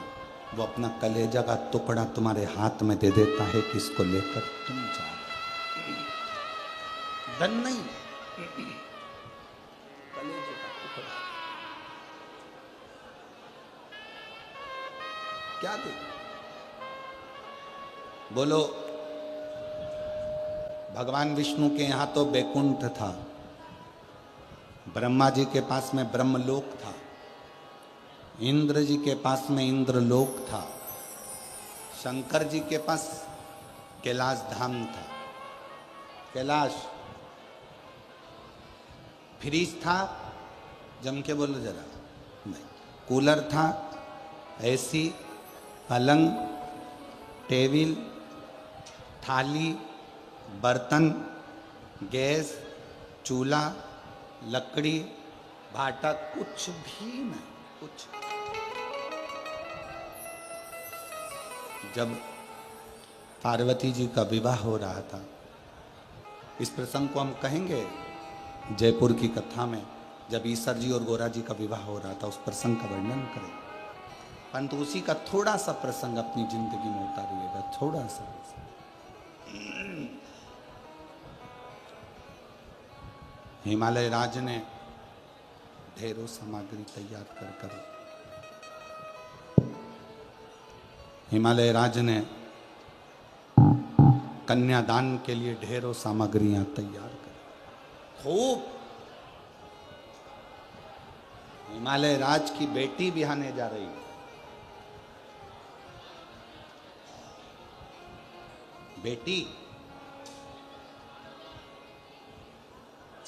वो अपना कलेजा का टुकड़ा तुम्हारे हाथ में दे देता है कि इसको लेकर तुम जाओ। धन नहीं, कलेजे का टुकड़ा। क्या दे? बोलो, भगवान विष्णु के यहाँ तो बैकुंठ था, ब्रह्मा जी के पास में ब्रह्मलोक था, इंद्र जी के पास में इंद्रलोक था, शंकर जी के पास कैलाश धाम था। कैलाश फ्रिज था, जम के बोलो जरा, नहीं, कूलर था, एसी, पलंग, टेबल, थाली, बर्तन, गैस, चूल्हा, लकड़ी, भाटा, कुछ भी नहीं, कुछ। जब पार्वती जी का विवाह हो रहा था। इस प्रसंग को हम कहेंगे जयपुर की कथा में, जब ईसर जी और गोरा जी का विवाह हो रहा था, उस प्रसंग का वर्णन करेंगे। परंतु उसी का थोड़ा सा प्रसंग अपनी जिंदगी में उतारिएगा, थोड़ा सा। हिमालय राज ने ढेरों सामग्री तैयार कर हिमालय राज ने कन्यादान के लिए ढेरों सामग्रियां तैयार कर खूब। हिमालय राज की बेटी बिहाने जा रही है। बेटी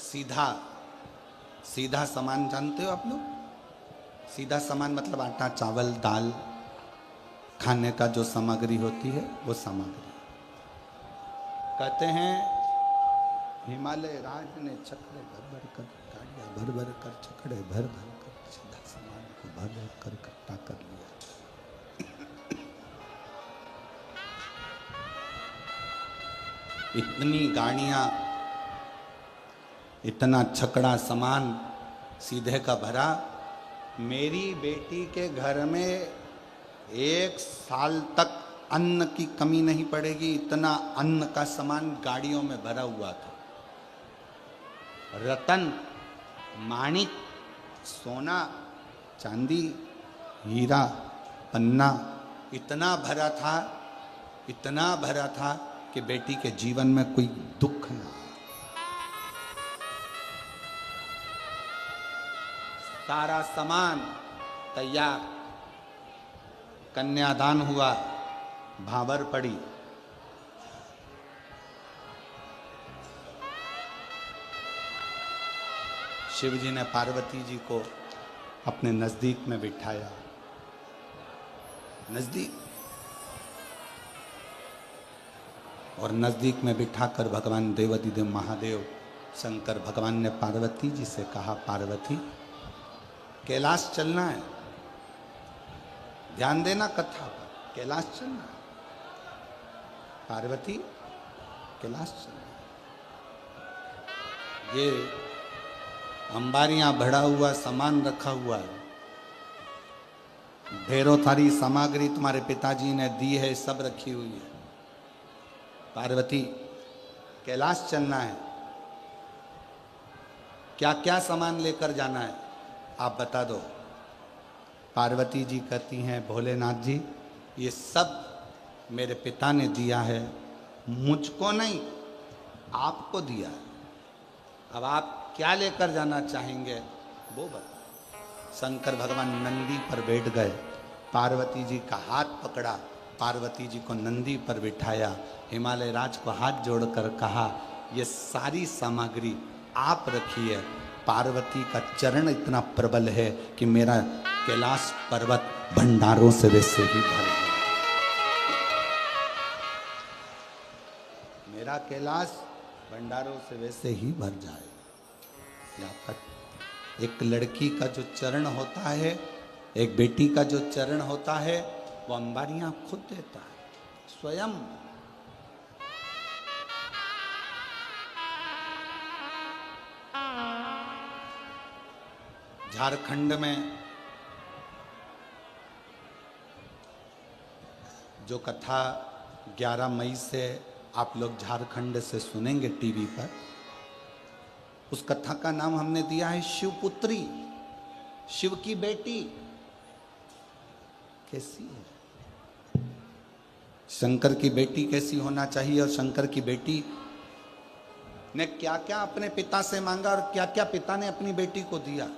सीधा सीधा सामान जानते हो आप लोग? सीधा सामान मतलब आटा चावल दाल खाने का जो सामग्री होती है वो सामग्री। कहते हैं हिमालय राज ने चक्रे भर भर कर, गाड़ियां भर भर कर, चक्रे भर भर कर सीधा सामान को भर भर कर इकट्ठा कर लिया। इतनी गाड़ियां, इतना छकड़ा सामान सीधे का भरा। मेरी बेटी के घर में 1 साल तक अन्न की कमी नहीं पड़ेगी, इतना अन्न का सामान गाड़ियों में भरा हुआ था। रतन, माणिक, सोना, चांदी, हीरा, पन्ना इतना भरा था, इतना भरा था कि बेटी के जीवन में कोई दुख ना। सारा सामान तैयार, कन्यादान हुआ, भाबर पड़ी। शिव जी ने पार्वती जी को अपने नजदीक में बिठाया। नजदीक, और नजदीक में बिठाकर भगवान देवाधिदेव महादेव शंकर भगवान ने पार्वती जी से कहा, पार्वती कैलाश चलना है, ध्यान देना कथा पर, कैलाश चलना है। पार्वती कैलाश चलना है। ये अंबारियां भरा हुआ सामान रखा हुआ है, ढेरों सारी सामग्री तुम्हारे पिताजी ने दी है, सब रखी हुई है। पार्वती कैलाश चलना है, क्या क्या सामान लेकर जाना है आप बता दो। पार्वती जी कहती हैं, भोलेनाथ जी ये सब मेरे पिता ने दिया है, मुझको नहीं आपको दिया है। अब आप क्या लेकर जाना चाहेंगे वो बता। शंकर भगवान नंदी पर बैठ गए, पार्वती जी का हाथ पकड़ा, पार्वती जी को नंदी पर बिठाया, हिमालय राज को हाथ जोड़कर कहा, ये सारी सामग्री आप रखिए। पार्वती का चरण इतना प्रबल है कि मेरा कैलाश पर्वत भंडारों से वैसे ही भर गया। मेरा कैलाश भंडारों से वैसे ही भर जाए। एक लड़की का जो चरण होता है, एक बेटी का जो चरण होता है, वो अंबारियां खुद देता है स्वयं। झारखंड में जो कथा 11 मई से आप लोग झारखंड से सुनेंगे टीवी पर, उस कथा का नाम हमने दिया है शिवपुत्री, शिव की बेटी। कैसी है शंकर की बेटी, कैसी होना चाहिए, और शंकर की बेटी ने क्या क्या अपने पिता से मांगा और क्या क्या पिता ने अपनी बेटी को दिया।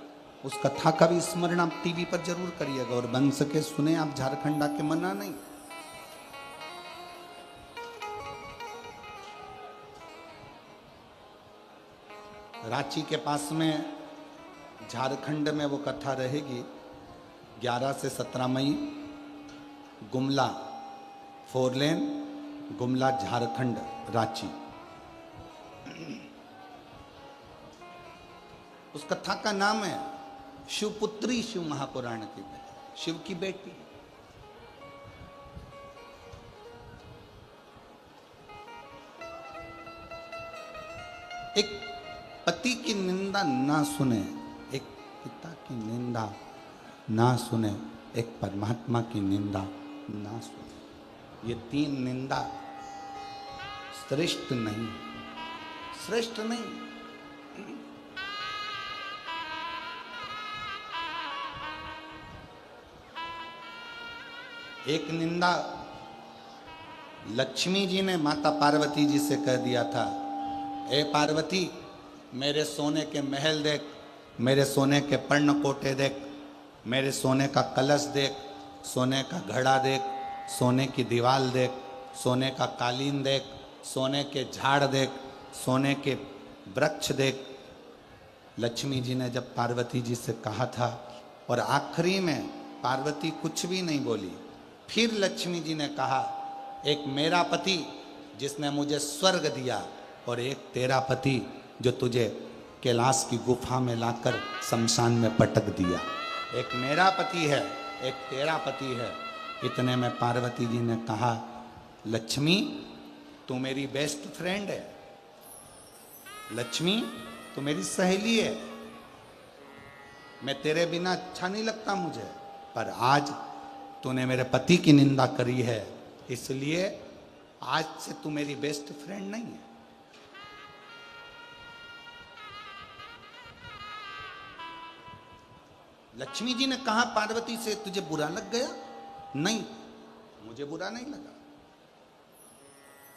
उस कथा का भी स्मरण आप टीवी पर जरूर करिएगा, और बन सके सुने आप, झारखंड आके मना नहीं। रांची के पास में झारखंड में वो कथा रहेगी 11 से 17 मई, गुमला 4 लेन, गुमला झारखंड, रांची। उस कथा का नाम है शिवपुत्री, शिव महापुराण की, शिव की बेटी। एक पति की निंदा ना सुने, एक पिता की निंदा ना सुने, एक परमात्मा की निंदा ना सुने, ये तीन निंदा श्रेष्ठ नहीं, श्रेष्ठ नहीं। एक निंदा लक्ष्मी जी ने माता पार्वती जी से कह दिया था, ए पार्वती मेरे सोने के महल देख, मेरे सोने के पर्णकोटे देख, मेरे सोने का कलश देख, सोने का घड़ा देख, सोने की दीवार देख, सोने का कालीन देख, सोने के झाड़ देख, सोने के वृक्ष देख। लक्ष्मी जी ने जब पार्वती जी से कहा था और आखिरी में पार्वती कुछ भी नहीं बोली, फिर लक्ष्मी जी ने कहा, एक मेरा पति जिसने मुझे स्वर्ग दिया और एक तेरा पति जो तुझे कैलाश की गुफा में लाकर शमशान में पटक दिया। एक मेरा पति है, एक तेरा पति है। इतने में पार्वती जी ने कहा, लक्ष्मी तू मेरी बेस्ट फ्रेंड है, लक्ष्मी तू मेरी सहेली है, मैं तेरे बिना अच्छा नहीं लगता मुझे, पर आज तूने मेरे पति की निंदा करी है, इसलिए आज से तू मेरी बेस्ट फ्रेंड नहीं है। लक्ष्मी जी ने कहा पार्वती से, तुझे बुरा लग गया? नहीं, मुझे बुरा नहीं लगा।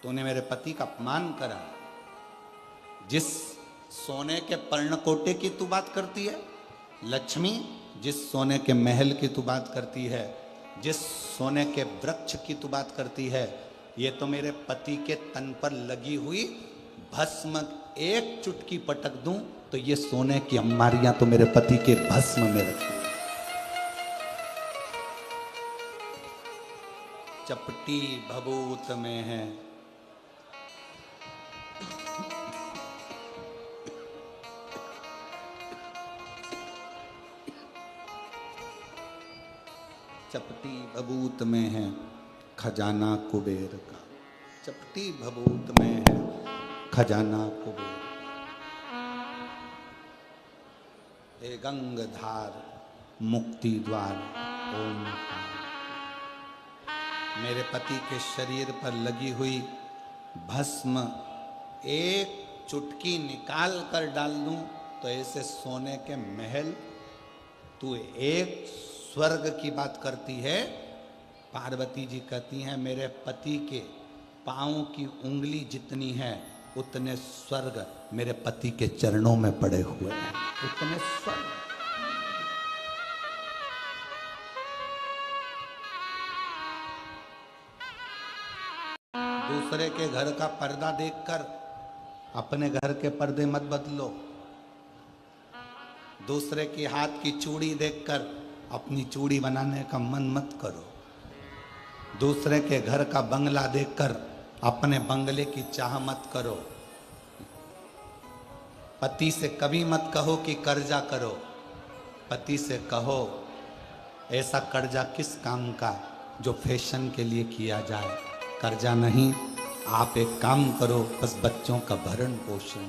तूने मेरे पति का अपमान करा। जिस सोने के पर्णकोटे की तू बात करती है लक्ष्मी, जिस सोने के महल की तू बात करती है, जिस सोने के वृक्ष की तू बात करती है, ये तो मेरे पति के तन पर लगी हुई भस्म, एक चुटकी पटक दूं तो ये सोने की अंबारियां तो मेरे पति के भस्म में रखी। चपटी भभूत में है, चपटी भभूत में है खजाना कुबेर का, चपटी भभूत में है खजाना कुबेर। हे गंगधार मुक्ति द्वार ओंकार। मेरे पति के शरीर पर लगी हुई भस्म एक चुटकी निकाल कर डाल दूं तो ऐसे सोने के महल, तू एक स्वर्ग की बात करती है। पार्वती जी कहती हैं, मेरे पति के पांव की उंगली जितनी है उतने स्वर्ग मेरे पति के चरणों में पड़े हुए हैं, उतने स्वर्ग। दूसरे के घर का पर्दा देखकर अपने घर के पर्दे मत बदलो, दूसरे के हाथ की चूड़ी देखकर अपनी चूड़ी बनाने का मन मत करो, दूसरे के घर का बंगला देखकर अपने बंगले की चाह मत करो। पति से कभी मत कहो कि कर्जा करो, पति से कहो ऐसा कर्जा किस काम का जो फैशन के लिए किया जाए, कर्जा नहीं, आप एक काम करो, बस बच्चों का भरण पोषण।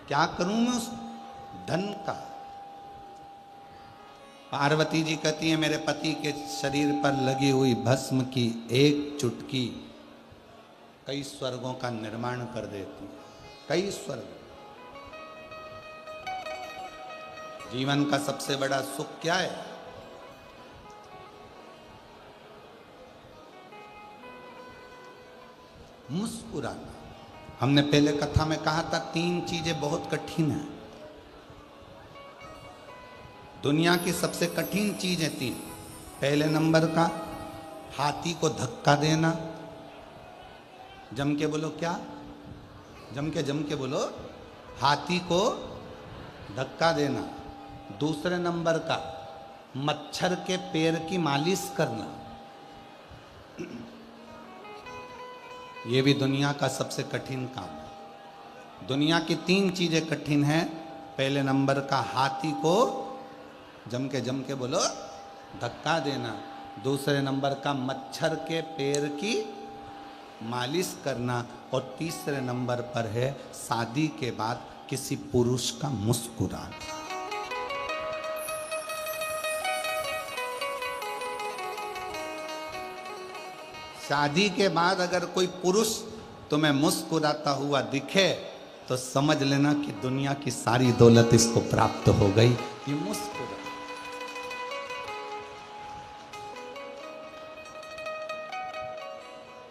क्या करूं मैं उस धन का? पार्वती जी कहती है, मेरे पति के शरीर पर लगी हुई भस्म की एक चुटकी कई स्वर्गों का निर्माण कर देती है, कई स्वर्ग। जीवन का सबसे बड़ा सुख क्या है? मुस्कुराना। हमने पहले कथा में कहा था, तीन चीजें बहुत कठिन हैं। दुनिया की सबसे कठिन चीजें तीन। पहले नंबर का हाथी को धक्का देना। जम के बोलो क्या? जम के बोलो, हाथी को धक्का देना। दूसरे नंबर का मच्छर के पैर की मालिश करना। ये भी दुनिया का सबसे कठिन काम है। दुनिया की तीन चीजें कठिन हैं। पहले नंबर का हाथी को जम के बोलो धक्का देना। दूसरे नंबर का मच्छर के पैर की मालिश करना, और तीसरे नंबर पर है शादी के बाद किसी पुरुष का मुस्कुराना। शादी के बाद अगर कोई पुरुष तुम्हें मुस्कुराता हुआ दिखे तो समझ लेना कि दुनिया की सारी दौलत इसको प्राप्त हो गई। ये मुस्कुरा,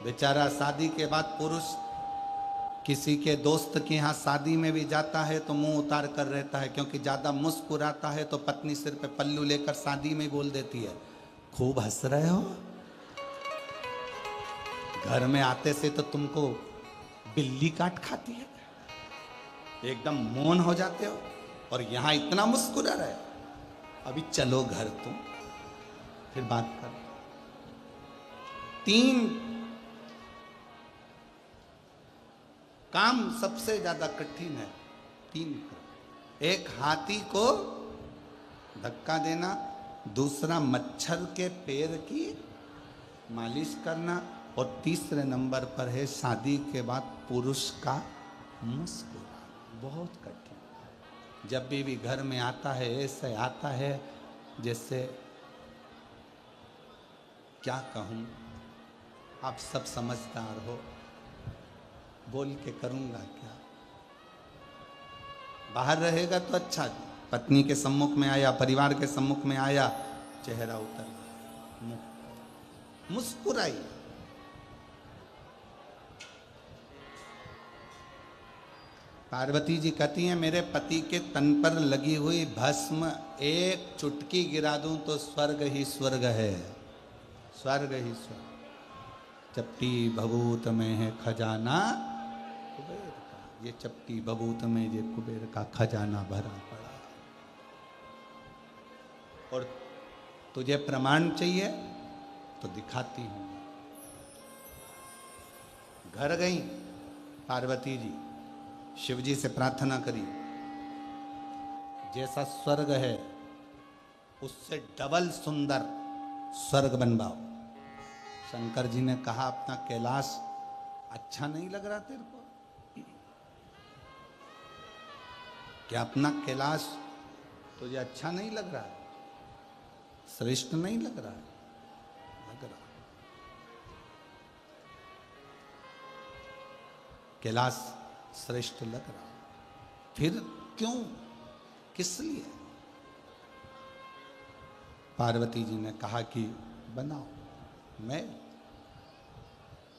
बेचारा शादी के बाद पुरुष किसी के दोस्त के यहाँ शादी में भी जाता है तो मुंह उतार कर रहता है, क्योंकि ज्यादा मुस्कुराता है तो पत्नी सिर पे पल्लू लेकर शादी में बोल देती है, खूब हंस रहे हो। घर में आते से तो तुमको बिल्ली काट खाती है, एकदम मौन हो जाते हो, और यहां इतना मुस्कुरा रहे हो। अभी चलो घर तुम, फिर बात कर। 3 काम सबसे ज्यादा कठिन है। 3 काम, एक हाथी को धक्का देना, दूसरा मच्छर के पैर की मालिश करना, और तीसरे नंबर पर है शादी के बाद पुरुष का मुस्कुराना। बहुत कठिन। जब भी घर में आता है ऐसे आता है जैसे, क्या कहूँ, आप सब समझदार हो, बोल के करूँगा क्या। बाहर रहेगा तो अच्छा, पत्नी के सम्मुख में आया, परिवार के सम्मुख में आया, चेहरा उतर गया, मुस्कुराई। पार्वती जी कहती हैं, मेरे पति के तन पर लगी हुई भस्म एक चुटकी गिरा दूं तो स्वर्ग ही स्वर्ग है, स्वर्ग ही स्वर्ग। चपटी भभूत में है खजाना कुबेर का, ये चपटी भभूत में ये कुबेर का खजाना भरा पड़ा। और तुझे प्रमाण चाहिए तो दिखाती हूं। घर गई पार्वती जी, शिव जी से प्रार्थना करी, जैसा स्वर्ग है उससे डबल सुंदर स्वर्ग बनवाओ। शंकर जी ने कहा, अपना कैलाश अच्छा नहीं लग रहा तेरे को? क्या अपना कैलाश तुझे अच्छा नहीं लग रहा है? श्रेष्ठ नहीं लग रहा है? लग रहा। कैलाश श्रेष्ठ लग रहा, फिर क्यों, किस लिए? पार्वती जी ने कहा कि बनाओ। मैं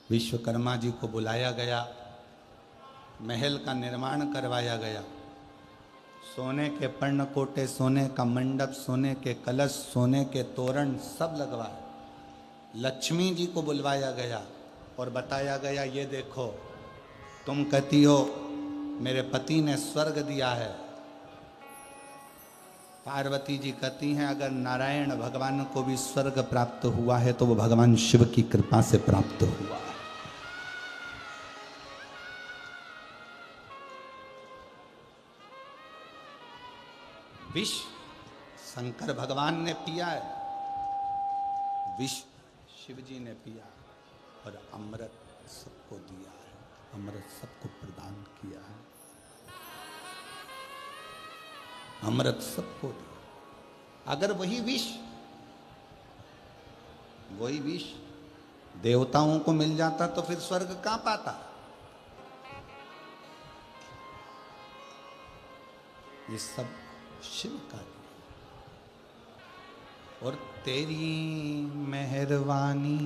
विश्वकर्मा जी को बुलाया गया, महल का निर्माण करवाया गया, सोने के पर्णकोटे, सोने का मंडप, सोने के कलश, सोने के तोरण सब लगवाए। लक्ष्मी जी को बुलवाया गया और बताया गया, ये देखो, तुम कहती हो मेरे पति ने स्वर्ग दिया है, पार्वती जी कहती हैं अगर नारायण भगवान को भी स्वर्ग प्राप्त हुआ है तो वो भगवान शिव की कृपा से प्राप्त हुआ है। विष शंकर भगवान ने पिया है, विष शिव जी ने पिया, और अमृत सबको दिया है, अमृत सबको प्रदान किया है, अमृत सबको दिया। अगर वही विष देवताओं को मिल जाता तो फिर स्वर्ग कहां पाता? ये सब शिव का दिया। और तेरी मेहरबानी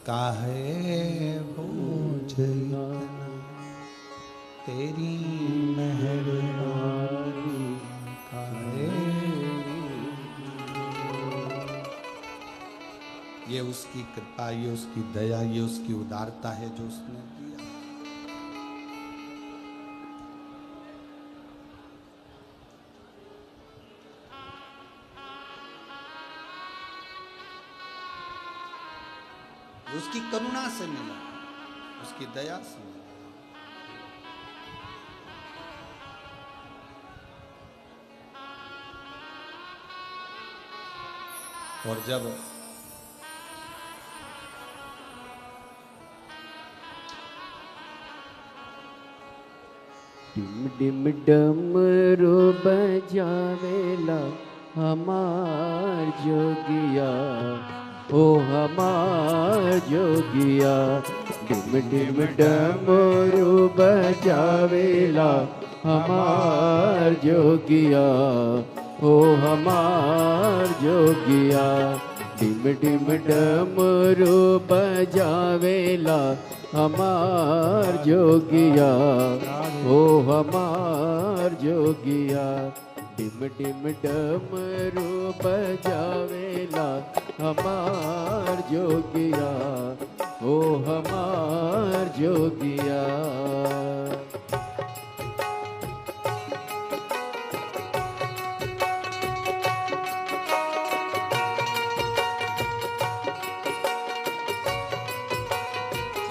काहे बोझ इतना, तेरी मेहरबानी काहे। ये उसकी कृपा, ये उसकी दया, ये उसकी उदारता है जो उसने दिया। उसकी करुणा से मिला, उसकी दया से मिला। और जब टिम डिम डमरू बजावेला हमार जोगिया, ओ हमार जोगिया। डिम डिम डमरू बजावेला हमार जोगिया, ओ हमार जोगिया। डिम डिम डमरू बजावेला हमार जोगिया, ओ हमार जोगिया। डिम डिम डमरू बजावेला हमार जोगिया, ओ हमार जोगिया।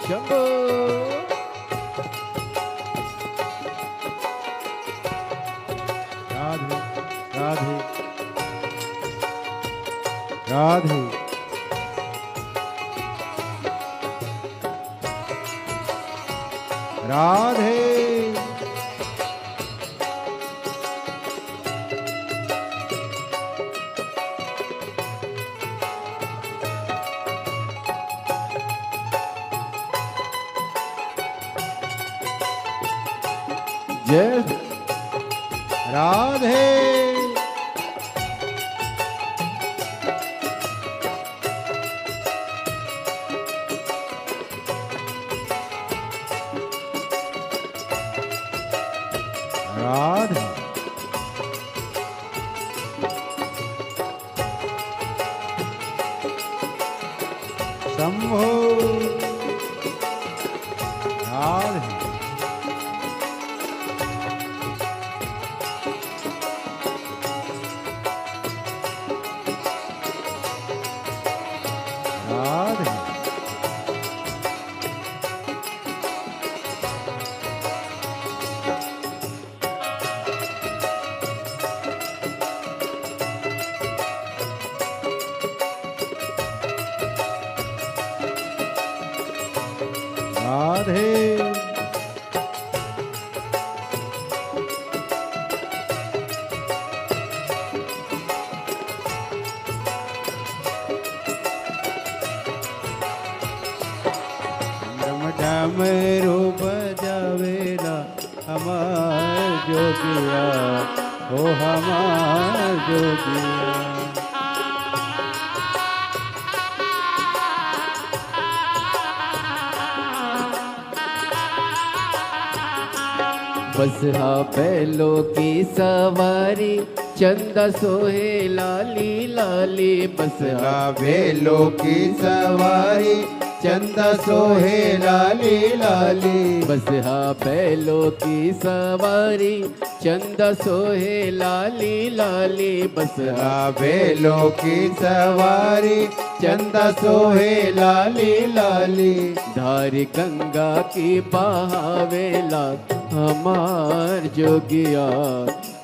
शंभो राधे राधे राधे राधे। जय राधे राधे शंभो राधे राधे राधे डमरू बजावेला हमार जोगिया, ओ हमार जोगिया। बसहा बैलों की सवारी चंदा सोहे लाली लाली। बसहा बेलों की सवारी चंदा सोहे लाली लाली। बसहा बैलों की सवारी चंदा सोहे लाली लाली। बसहा बेलों की सवारी चंदा सोहे लाली लाली। धार गंगा की बहावेला हमार जोगिया,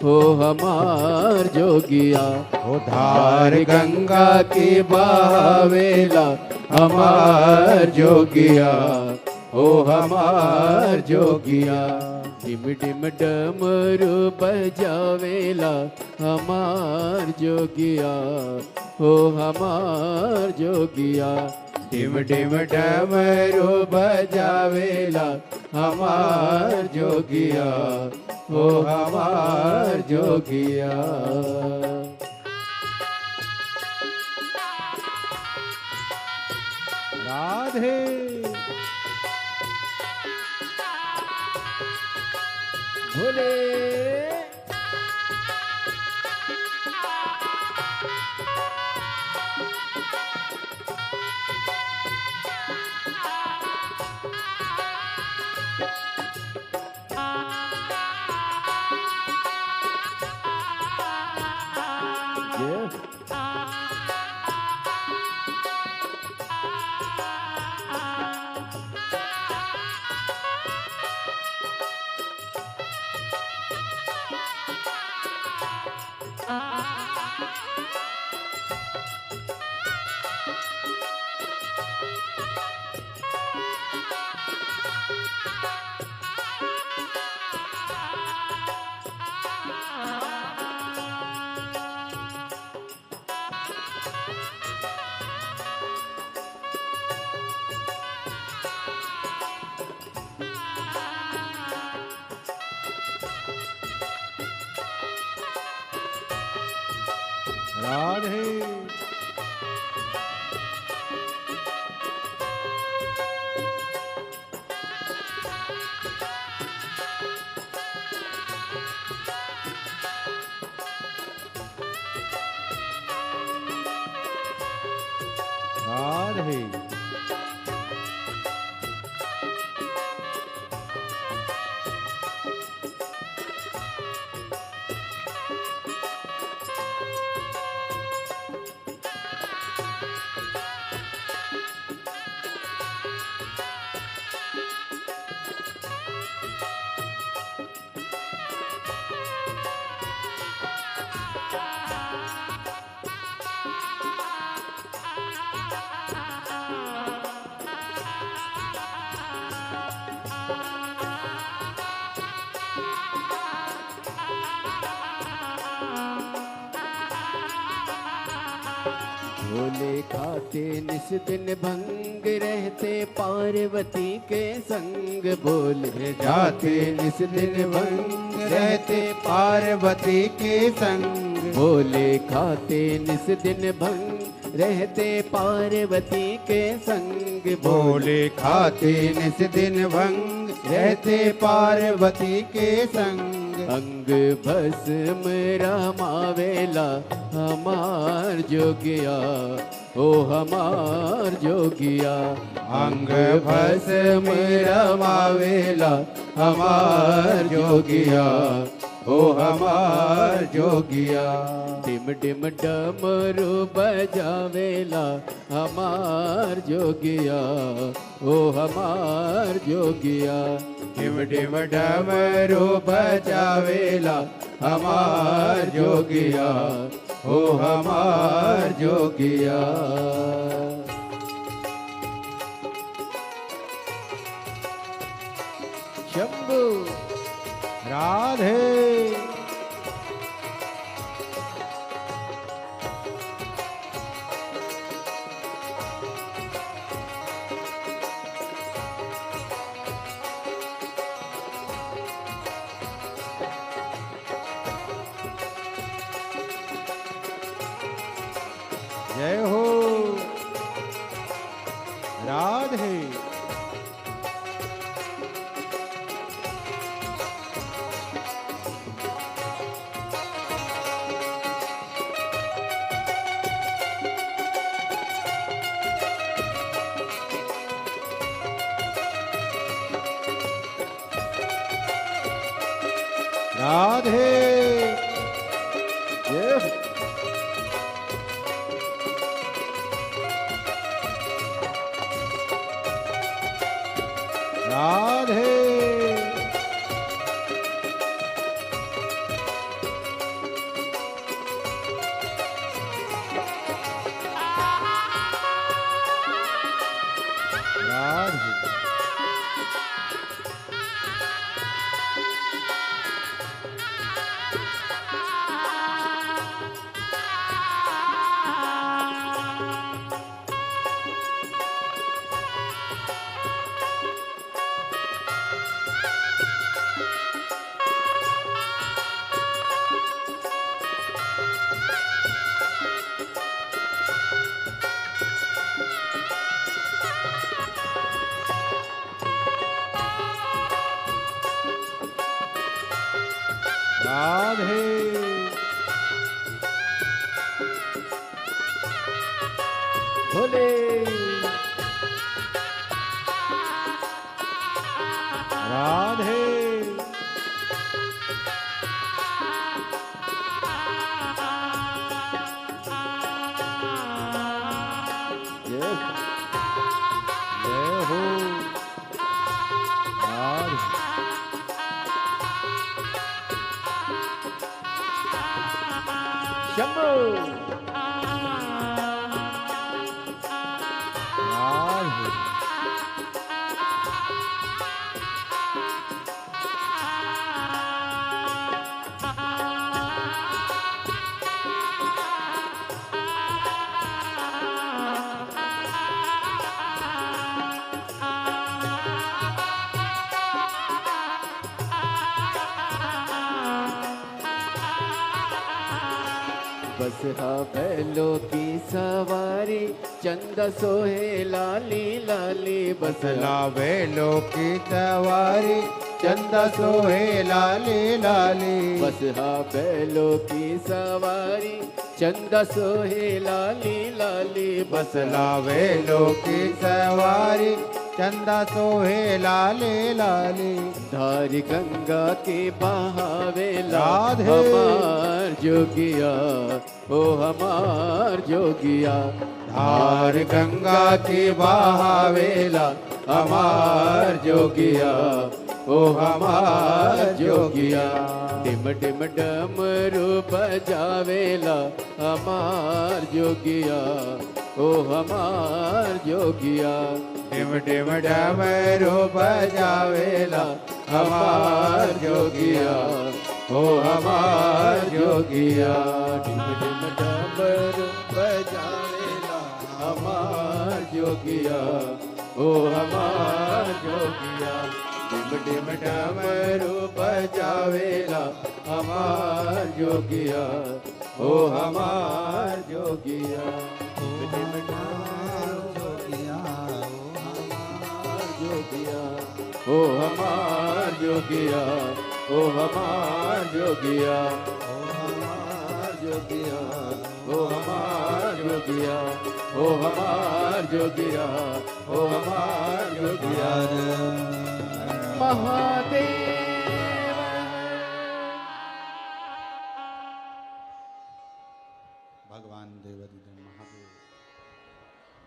हो हमार जोगिया। ओ धार गंगा की बहावेला हमार जोगिया, ओ हमार जोगिया। डिम डिम डमरू बजावेला हमार जोगिया, हो हमार जोगिया। डिम डिम डमरू बजावेला हमार जोगिया, ओ हमार जोगिया। राधे भोले राधे राधे भोले खाते निस दिन भंग रहते पार्वती के संग भोले जाते निस दिन भंग रहते पार्वती के संग भोले खाते निस दिन भंग रहते पार्वती के संग भोले खाते निस दिन भंग रहते पार्वती के संग अंग भस्म रमावेला हमार जोगिया ओ हमार जोगिया अंग भस्म रमावेला हमार जोगिया ओ हमार जोगिया डिम डिम डमरू बजावेला हमार जोगिया ओ हमार जोगिया डिम डिम डमरू बजावेला हमार जोगिया ओ हमार जोगिया शंभू राधे जय हो राधे राधे जय हो राधे राधे राधे भोले राधे जय जय हो राधे शंभू राधे बस हा बैलों की सवारी चंदा सोहे लाली लाली बस लावे लो की सवारी चंदा सोहे लाली लाली बस हा बैलों की सवारी चंदा सोहे लाली लाली बस लावे लो की सवारी चंदा सोहे लाली लाली धारी गंगा के बहावेला राधे। हमार जोगिया ओ हमार जोगिया धार गंगा की बहावेला हमार जोगिया ओ हमार जोगिया टिम टिम डमरू बजावेला हमार जोगिया ओ हमार जोगिया टिम टिम डमरू बजावेला हमार जोगिया ओ हमार जोगिया टिम टिम डमरू बजावेला हमार जोगिया ओ हमार जोगिया टिम टिम डमरू बजावेला हमार जोगिया ओ हमार जोगिया टिम टिम डमरू जोगिया ओ हमार जोगिया ओ हमार जोगिया ओ हमार जोगिया ओ हमार जोगिया ओ हमार जोगिया ओ हमार जोगिया महादेव भगवान देवाधिदेव महादेव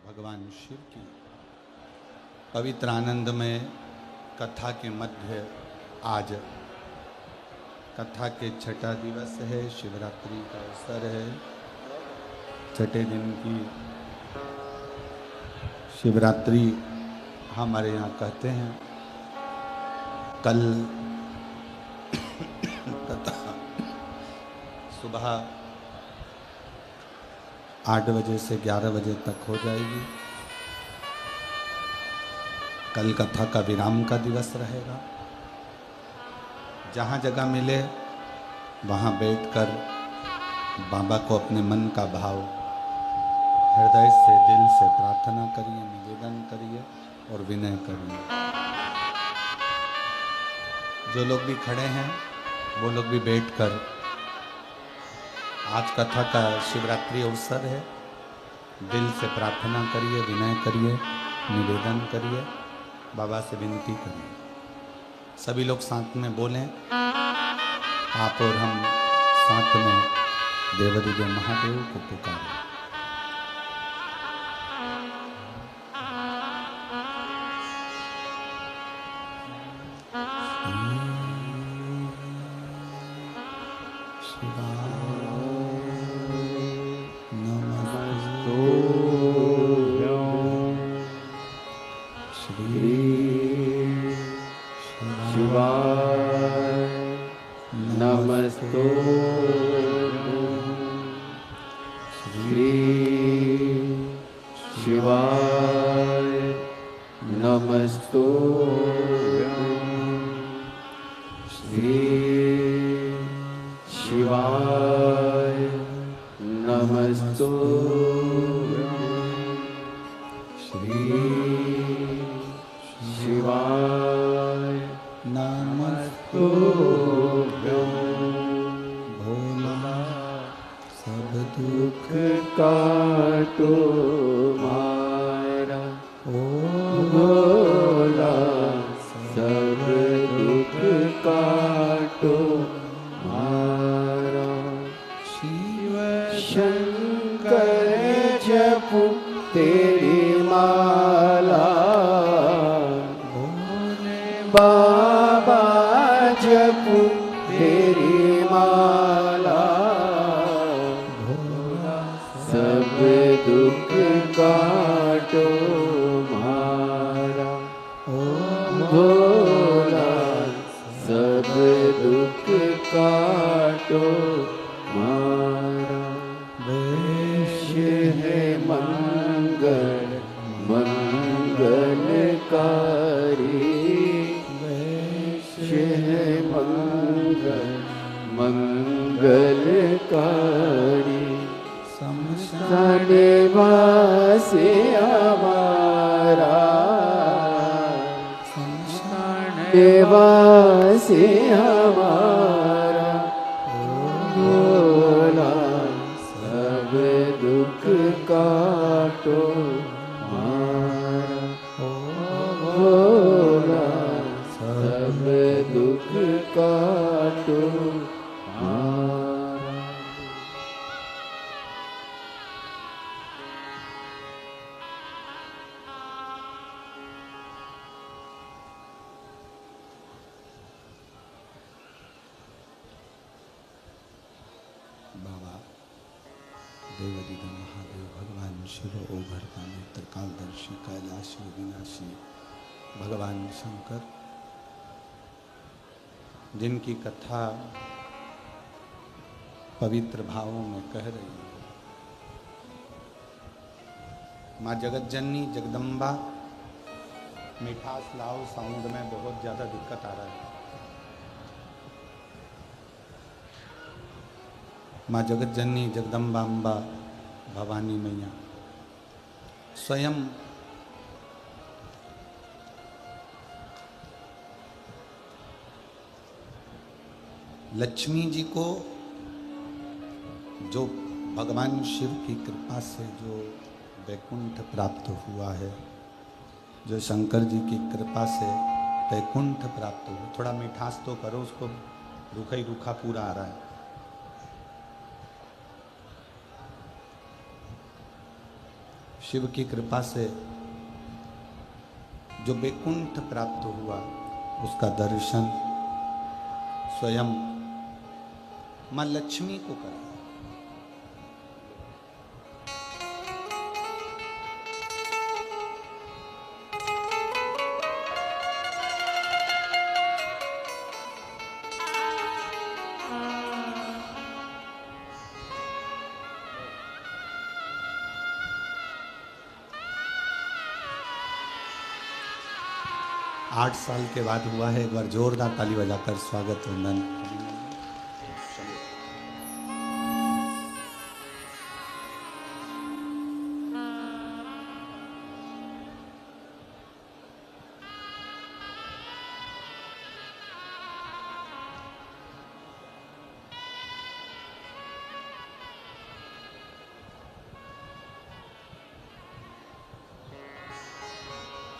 भगवान शिव की पवित्र आनंदमय कथा के मध्य आज कथा के छठा दिवस है, शिवरात्रि का अवसर है। छठे दिन की शिवरात्रि हमारे यहाँ कहते हैं। कल कथा सुबह 8 बजे से 11 बजे तक हो जाएगी। कल कथा का विराम का दिवस रहेगा। जहाँ जगह मिले वहाँ बैठकर बाबा को अपने मन का भाव हृदय से दिल से प्रार्थना करिए, निवेदन करिए और विनय करिए। जो लोग भी खड़े हैं वो लोग भी बैठकर, आज कथा का शिवरात्रि अवसर है, दिल से प्रार्थना करिए, विनय करिए, निवेदन करिए, बाबा से विनती करिए। सभी लोग साथ में बोलें, आप और हम साथ में देवाधिदेव महादेव को पुकारें। मंगलकारी शमशान निवासी हमारा निवासी हमारा भोला सब दुख काटो हमारा भोला सब दुख काटो हमारा। बाबा देवदिग महादेव भगवान शिव ओघरता नेत्र कालदर्शी कैलाशी विनाशी भगवान शंकर जिनकी कथा पवित्र भावों में कह रही है। माँ जगत जननी जगदम्बा मिठास लाओ साउंड में बहुत ज्यादा दिक्कत आ रहा है। माँ जगत जननी जगदम्बा अम्बा भवानी मैया स्वयं लक्ष्मी जी को जो भगवान शिव की कृपा से जो वैकुंठ प्राप्त हुआ है, जो शंकर जी की कृपा से वैकुंठ प्राप्त हुआ, थोड़ा मिठास तो करो, उसको रूखा ही रूखा पूरा आ रहा है। शिव की कृपा से जो वैकुंठ प्राप्त हुआ उसका दर्शन स्वयं मां लक्ष्मी को करा। 8 साल के बाद हुआ है। एक बार जोरदार ताली बजाकर स्वागत वंदन।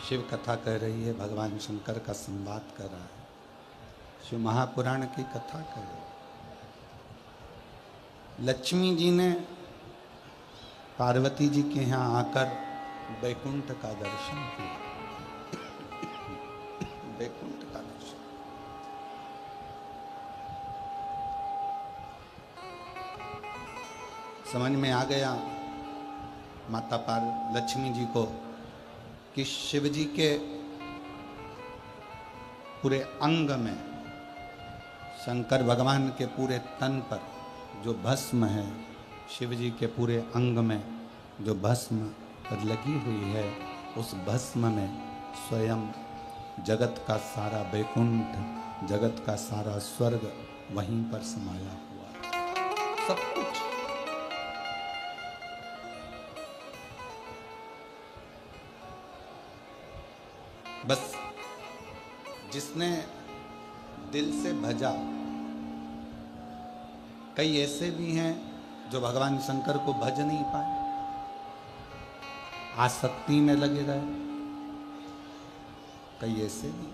शिव कथा कह रही है, भगवान शंकर का संवाद कर रहा है, शिव महापुराण की कथा कर रही है। लक्ष्मी जी ने पार्वती जी के यहाँ आकर वैकुंठ का दर्शन किया। वैकुंठ का दर्शन समझ में आ गया माता पार लक्ष्मी जी को कि शिव जी के पूरे अंग में, शंकर भगवान के पूरे तन पर जो भस्म है, शिव जी के पूरे अंग में जो भस्म पर लगी हुई है, उस भस्म में स्वयं जगत का सारा वैकुंठ, जगत का सारा स्वर्ग वहीं पर समाया हुआ है। सब कुछ बस जिसने दिल से भजा। कई ऐसे भी हैं जो भगवान शंकर को भज नहीं पाए, आसक्ति में लगे रहे। कई ऐसे भी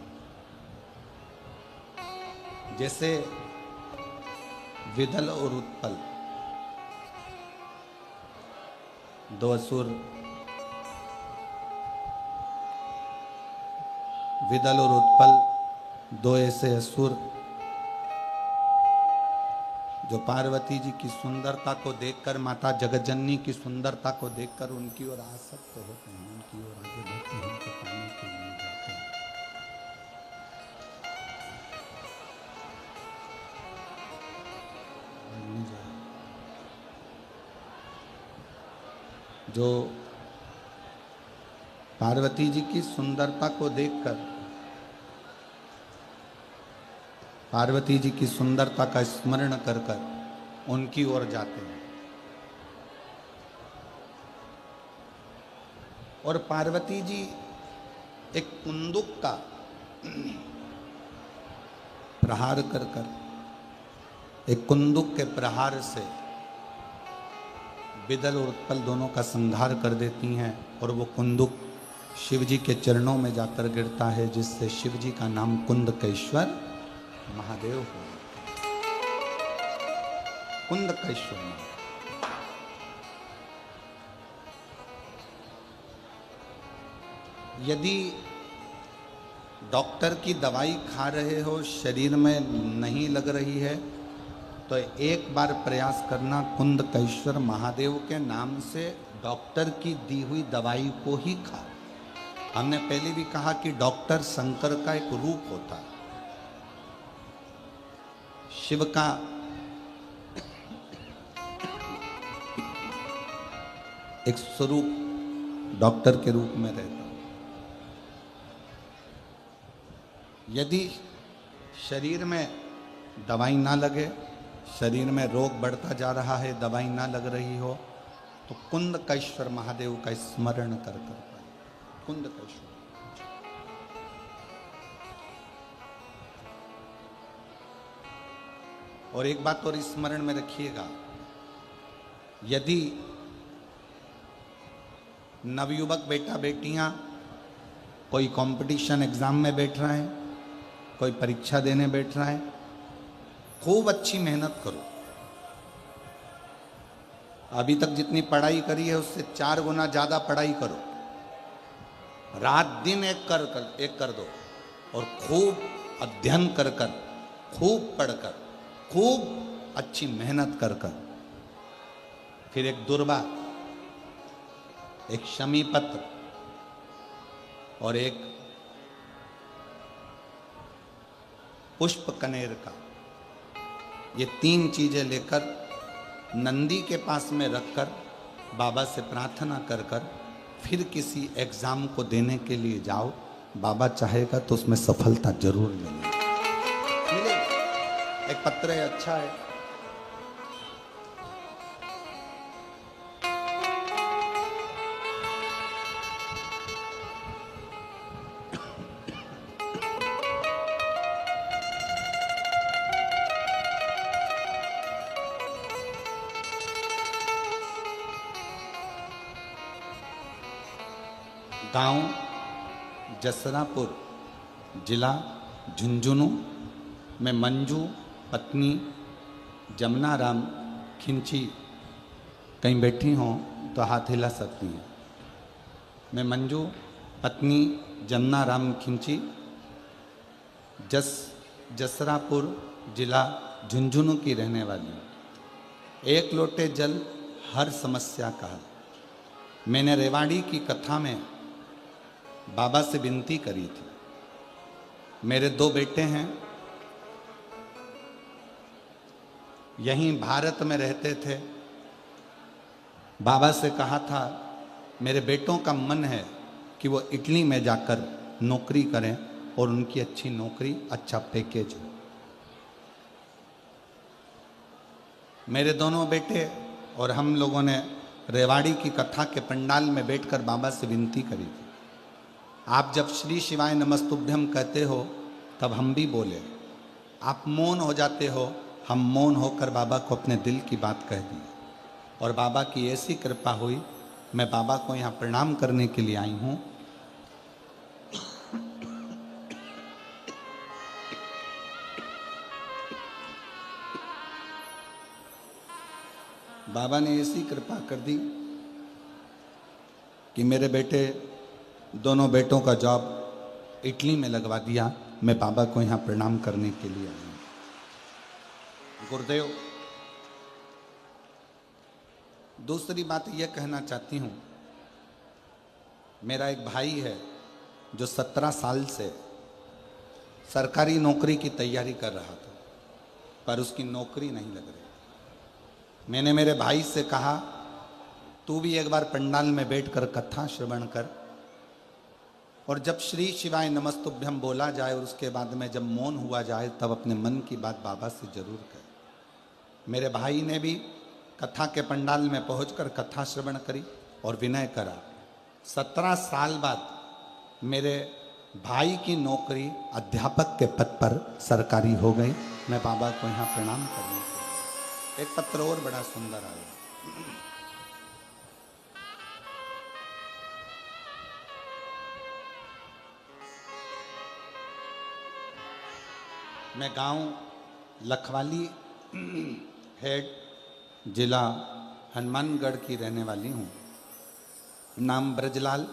जैसे विदल और उत्पल, दो असुर, विदल और उत्पल दो ऐसे असुर जो पार्वती जी की सुंदरता को देखकर, माता जगतजननी की सुंदरता को देखकर उनकी ओर आसक्त होते हैं, उनकी ओर आगे बढ़ते हैं, उनको पाने के लिए जाते हैं। जो पार्वती जी की सुंदरता को देखकर पार्वती जी की सुंदरता का स्मरण कर कर उनकी ओर जाते हैं। और पार्वती जी एक कुंदुक का प्रहार कर कर, एक कुंदुक के प्रहार से बिदल और उत्पल दोनों का संहार कर देती हैं। और वो कुंदुक शिव जी के चरणों में जाकर गिरता है, जिससे शिव जी का नाम कुंदकेश्वर महादेव हो। कुंदकेश्वर महादेव। यदि डॉक्टर की दवाई खा रहे हो, शरीर में नहीं लग रही है, तो एक बार प्रयास करना, कुंदकेश्वर महादेव के नाम से डॉक्टर की दी हुई दवाई को ही खा। हमने पहले भी कहा कि डॉक्टर शंकर का एक रूप होता है, शिव का एक स्वरूप डॉक्टर के रूप में रहता है। यदि शरीर में दवाई ना लगे, शरीर में रोग बढ़ता जा रहा है, दवाई ना लग रही हो, तो कुंदकेश्वर महादेव का स्मरण कर पाए। कुंदकेश्वर। और एक बात और स्मरण में रखिएगा, यदि नवयुवक बेटा बेटियां कोई कंपटीशन एग्जाम में बैठ रहे हैं, कोई परीक्षा देने बैठ रहा है, खूब अच्छी मेहनत करो। अभी तक जितनी पढ़ाई करी है उससे 4 गुना ज्यादा पढ़ाई करो। रात दिन एक कर दो और खूब अध्ययन कर कर, खूब पढ़कर, खूब अच्छी मेहनत कर कर, फिर एक दुर्वा, एक शमी पत्र और एक पुष्प कनेर का, ये 3 चीजें लेकर नंदी के पास में रखकर बाबा से प्रार्थना कर कर फिर किसी एग्जाम को देने के लिए जाओ। बाबा चाहेगा तो उसमें सफलता जरूर मिलेगी। एक पत्र है, अच्छा है। गांव जसरापुर, जिला झुंझुनू में मंजू पत्नी जमुना राम खिंची कहीं बैठी हों तो हाथ हिला सकती हैं। मैं मंजू पत्नी जमुना राम खिंची, जसरापुर जिला झुंझुनू की रहने वाली हूँ। एक लोटे जल हर समस्या का हल। मैंने रेवाड़ी की कथा में बाबा से विनती करी थी। मेरे 2 बेटे हैं, यहीं भारत में रहते थे। बाबा से कहा था मेरे बेटों का मन है कि वो इटली में जाकर नौकरी करें और उनकी अच्छी नौकरी, अच्छा पैकेज हो। मेरे दोनों बेटे और हम लोगों ने रेवाड़ी की कथा के पंडाल में बैठकर बाबा से विनती करी थी। आप जब श्री शिवाय नमस्तुभ्यम कहते हो तब हम भी बोले, आप मौन हो जाते हो, हम मौन होकर बाबा को अपने दिल की बात कह दी। और बाबा की ऐसी कृपा हुई, मैं बाबा को यहाँ प्रणाम करने के लिए आई हूँ। बाबा ने ऐसी कृपा कर दी कि मेरे बेटे, दोनों बेटों का जॉब इटली में लगवा दिया। मैं बाबा को यहाँ प्रणाम करने के लिए आई हूँ। गुरुदेव, दूसरी बात यह कहना चाहती हूँ, मेरा एक भाई है जो 17 साल से सरकारी नौकरी की तैयारी कर रहा था, पर उसकी नौकरी नहीं लग रही। मैंने मेरे भाई से कहा, तू भी एक बार पंडाल में बैठकर कथा श्रवण कर, और जब श्री शिवाय नमस्तुभ्यम बोला जाए और उसके बाद में जब मौन हुआ जाए तब अपने मन की बात बाबा से जरूर करें। मेरे भाई ने भी कथा के पंडाल में पहुंचकर कथा श्रवण करी और विनय करा। 17 साल बाद मेरे भाई की नौकरी अध्यापक के पद पर सरकारी हो गई। मैं बाबा को यहाँ प्रणाम करने के लिए एक पत्र और बड़ा सुंदर आया। मैं गांव लखवाली हेड जिला हनुमानगढ़ की रहने वाली हूँ। नाम ब्रजलाल,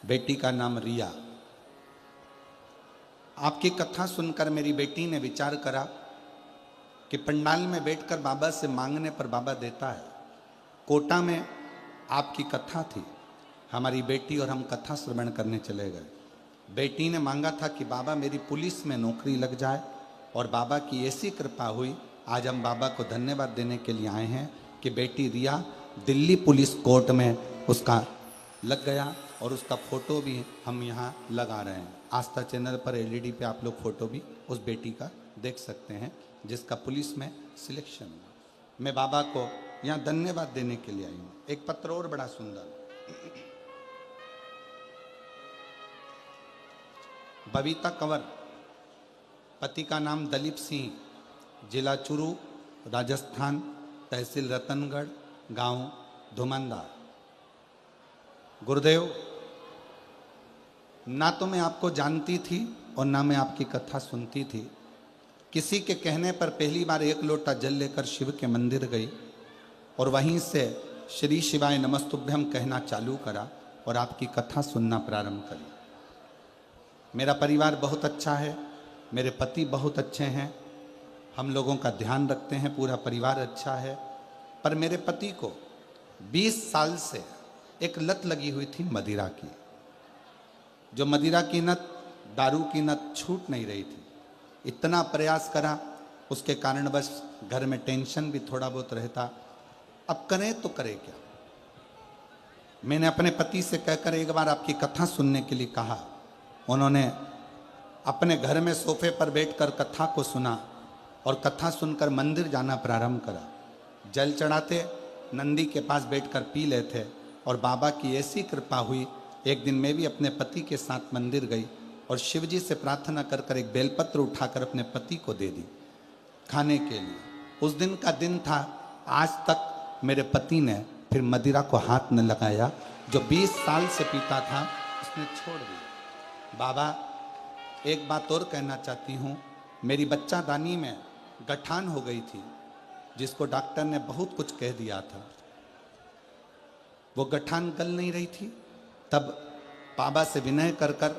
बेटी का नाम रिया। आपकी कथा सुनकर मेरी बेटी ने विचार करा कि पंडाल में बैठकर बाबा से मांगने पर बाबा देता है। कोटा में आपकी कथा थी, हमारी बेटी और हम कथा श्रवण करने चले गए। बेटी ने मांगा था कि बाबा मेरी पुलिस में नौकरी लग जाए और बाबा की ऐसी कृपा हुई। आज हम बाबा को धन्यवाद देने के लिए आए हैं कि बेटी रिया दिल्ली पुलिस कोर्ट में उसका लग गया और उसका फोटो भी हम यहाँ लगा रहे हैं। आस्था चैनल पर एलईडी पे आप लोग फोटो भी उस बेटी का देख सकते हैं जिसका पुलिस में सिलेक्शन हुआ। मैं बाबा को यहाँ धन्यवाद देने के लिए आई हूँ। एक पत्र और बड़ा सुंदर। बबीता कंवर, पति का नाम दलीप सिंह, जिला चुरू, राजस्थान, तहसील रतनगढ़, गांव धुमंदार। गुरुदेव, ना तो मैं आपको जानती थी और ना मैं आपकी कथा सुनती थी। किसी के कहने पर पहली बार 1 लोटा जल लेकर शिव के मंदिर गई और वहीं से श्री शिवाय नमस्तुभ्यम कहना चालू करा और आपकी कथा सुनना प्रारंभ करी। मेरा परिवार बहुत अच्छा है, मेरे पति बहुत अच्छे हैं, हम लोगों का ध्यान रखते हैं, पूरा परिवार अच्छा है। पर मेरे पति को 20 साल से एक लत लगी हुई थी मदिरा की। जो मदिरा की लत, दारू की लत छूट नहीं रही थी। इतना प्रयास करा, उसके कारण बस घर में टेंशन भी थोड़ा बहुत रहता। अब करें तो करें क्या। मैंने अपने पति से कहकर एक बार आपकी कथा सुनने के लिए कहा। उन्होंने अपने घर में सोफे पर बैठकर कथा को सुना और कथा सुनकर मंदिर जाना प्रारंभ करा। जल चढ़ाते, नंदी के पास बैठकर पी लेते और बाबा की ऐसी कृपा हुई। एक दिन मैं भी अपने पति के साथ मंदिर गई और शिव जी से प्रार्थना कर कर एक बेलपत्र उठाकर अपने पति को दे दी खाने के लिए। उस दिन का दिन था। आज तक मेरे पति ने फिर मदिरा को हाथ न लगाया। जो 20 साल से पीता था उसने छोड़ दिया। बाबा, एक बात और कहना चाहती हूँ। मेरी बच्चादानी में गठान हो गई थी, जिसको डॉक्टर ने बहुत कुछ कह दिया था। वो गठान गल नहीं रही थी। तब बाबा से विनय कर कर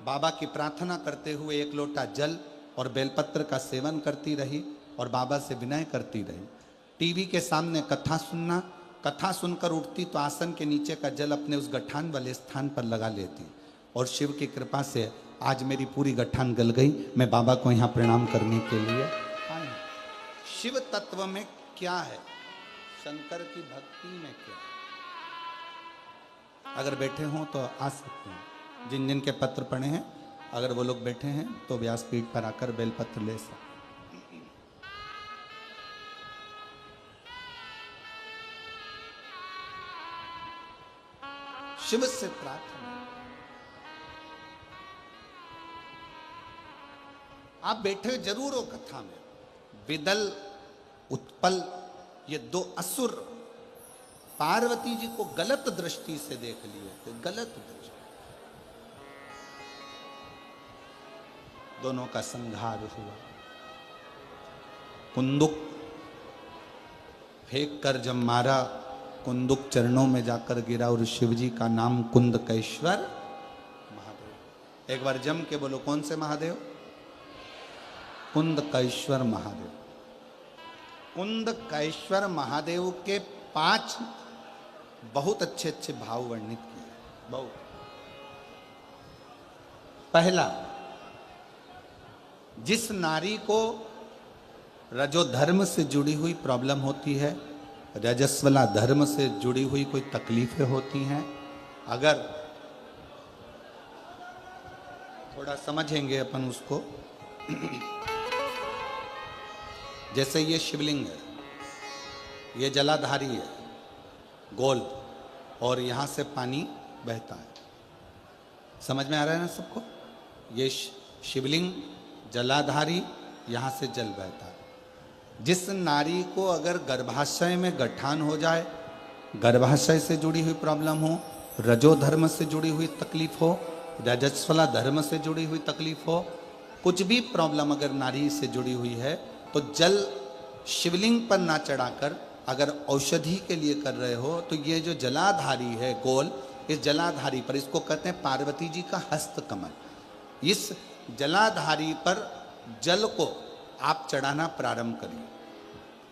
बाबा की प्रार्थना करते हुए 1 लोटा जल और बेलपत्र का सेवन करती रही और बाबा से विनय करती रही। टीवी के सामने कथा सुनना, कथा सुनकर उठती तो आसन के नीचे का जल अपने उस गठान वाले स्थान पर लगा लेती और शिव की कृपा से आज मेरी पूरी गठान गल गई। मैं बाबा को यहाँ प्रणाम करने के लिए आया। शिव तत्व में क्या है, शंकर की भक्ति में क्या है। अगर बैठे हों तो आ सकते हैं। जिन जिन के पत्र पढ़े हैं, अगर वो लोग बैठे हैं तो व्यासपीठ पर आकर बेलपत्र ले सकते। शिव से प्रार्थना। आप बैठे जरूर हो कथा में। विदल, उत्पल, ये 2 असुर पार्वती जी को गलत दृष्टि से देख लिए थे। गलत दृष्टि, दोनों का संहार हुआ। कुंदुक फेंक कर जब मारा, कुंदुक चरणों में जाकर गिरा और शिव जी का नाम कुंदकेश्वर महादेव। एक बार जम के बोलो, कौन से महादेव? कुंदकेश्वर महादेव। कुंदकेश्वर महादेव के 5 बहुत अच्छे अच्छे भाव वर्णित किए। बहुत। पहला, जिस नारी को रजोधर्म से जुड़ी हुई प्रॉब्लम होती है, रजस्वला धर्म से जुड़ी हुई कोई तकलीफें होती हैं, अगर थोड़ा समझेंगे अपन उसको। जैसे ये शिवलिंग है, ये जलाधारी है गोल, और यहाँ से पानी बहता है। समझ में आ रहा है ना सबको? ये शिवलिंग जलाधारी, यहाँ से जल बहता है। जिस नारी को अगर गर्भाशय में गठान हो जाए, गर्भाशय से जुड़ी हुई प्रॉब्लम हो, रजो धर्म से जुड़ी हुई तकलीफ हो, रजस्वला धर्म से जुड़ी हुई तकलीफ हो, कुछ भी प्रॉब्लम अगर नारी से जुड़ी हुई है, तो जल शिवलिंग पर ना चढ़ाकर अगर औषधि के लिए कर रहे हो, तो ये जो जलाधारी है गोल, इस जलाधारी पर, इसको कहते हैं पार्वती जी का हस्त कमल, इस जलाधारी पर जल को आप चढ़ाना प्रारंभ करिए।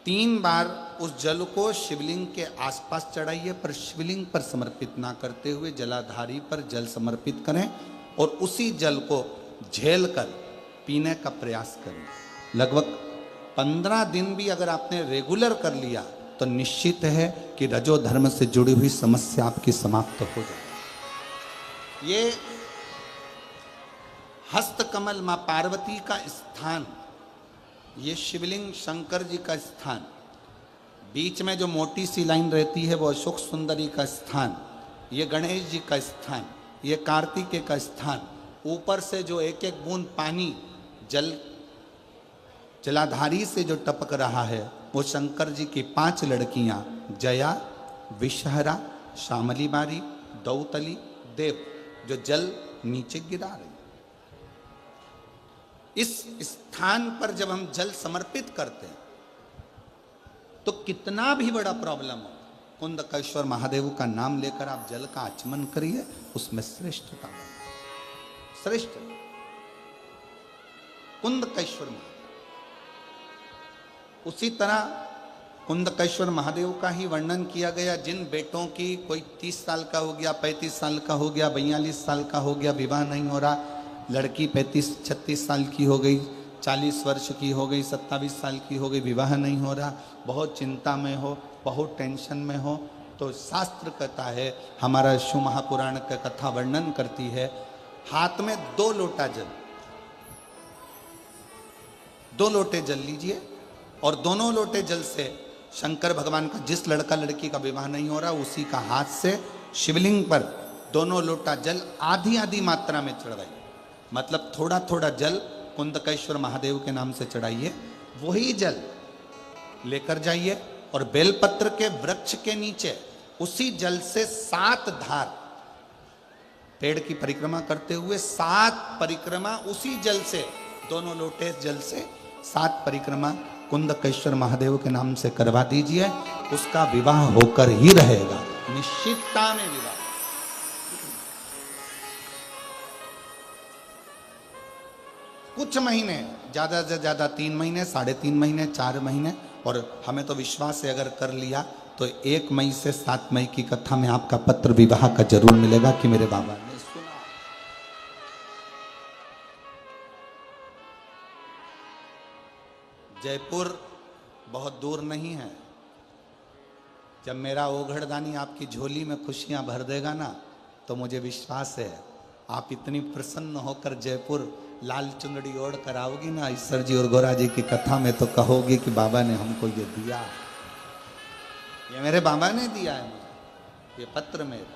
3 बार उस जल को शिवलिंग के आसपास चढ़ाइए, पर शिवलिंग पर समर्पित ना करते हुए जलाधारी पर जल समर्पित करें, और उसी जल को झेल कर पीने का प्रयास करें। लगभग 15 दिन भी अगर आपने रेगुलर कर लिया, तो निश्चित है कि रजो धर्म से जुड़ी हुई समस्या आपकी समाप्त हो जाए। ये हस्त कमल मां पार्वती का स्थान, ये शिवलिंग शंकर जी का स्थान, बीच में जो मोटी सी लाइन रहती है वो अशोक सुंदरी का स्थान, ये गणेश जी का स्थान, ये कार्तिकेय का स्थान, ऊपर से जो एक एक बूंद पानी जलाधारी से जो टपक रहा है, वो शंकर जी की 5 लड़कियां, जया, विषहरा, श्यामली बारी, दौतली, देव, जो जल नीचे गिरा रही। इस स्थान पर जब हम जल समर्पित करते हैं, तो कितना भी बड़ा प्रॉब्लम हो, कुंदकेश्वर महादेव का नाम लेकर आप जल का आचमन करिए, उसमें श्रेष्ठता, श्रेष्ठ कुंदकेश्वर महादेव। उसी तरह कुंदकेश्वर महादेव का ही वर्णन किया गया, जिन बेटों की कोई 30 साल का हो गया, 35 साल का हो गया, 42 साल का हो गया, विवाह नहीं हो रहा, लड़की 35-36 साल की हो गई, 40 वर्ष की हो गई, 27 साल की हो गई, विवाह नहीं हो रहा, बहुत चिंता में हो, बहुत टेंशन में हो, तो शास्त्र कहता है, हमारा शिव महापुराण का कथा वर्णन करती है, हाथ में 2 लोटा जल, 2 लोटे जल लीजिए, और दोनों लोटे जल से शंकर भगवान का, जिस लड़का लड़की का विवाह नहीं हो रहा, उसी का हाथ से शिवलिंग पर दोनों लोटा जल आधी आधी मात्रा में चढ़ाइए। मतलब थोड़ा थोड़ा जल कुंदकेश्वर महादेव के नाम से चढ़ाइए, वही जल लेकर जाइए, और बेलपत्र के वृक्ष के नीचे उसी जल से 7 धार, पेड़ की परिक्रमा करते हुए 7 परिक्रमा उसी जल से, दोनों लोटे जल से 7 परिक्रमा कुंदकेश्वर महादेव के नाम से करवा दीजिए, उसका विवाह होकर ही रहेगा, निश्चितता में विवाह। कुछ महीने, ज्यादा से ज्यादा 3 महीने, 3.5 महीने, 4 महीने, और हमें तो विश्वास है अगर कर लिया तो 1 मई से 7 मई की कथा में आपका पत्र विवाह का जरूर मिलेगा कि मेरे बाबा ने सुना। जयपुर बहुत दूर नहीं है। जब मेरा ओघड़दानी आपकी झोली में खुशियां भर देगा ना, तो मुझे विश्वास है आप इतनी प्रसन्न होकर जयपुर लाल चुंदड़ी ओढ़ कर आओगी ना ईश्वर जी और गौरा जी की कथा में, तो कहोगी कि बाबा ने हमको ये दिया, ये मेरे बाबा ने दिया है मुझे, ये पत्र मेरा।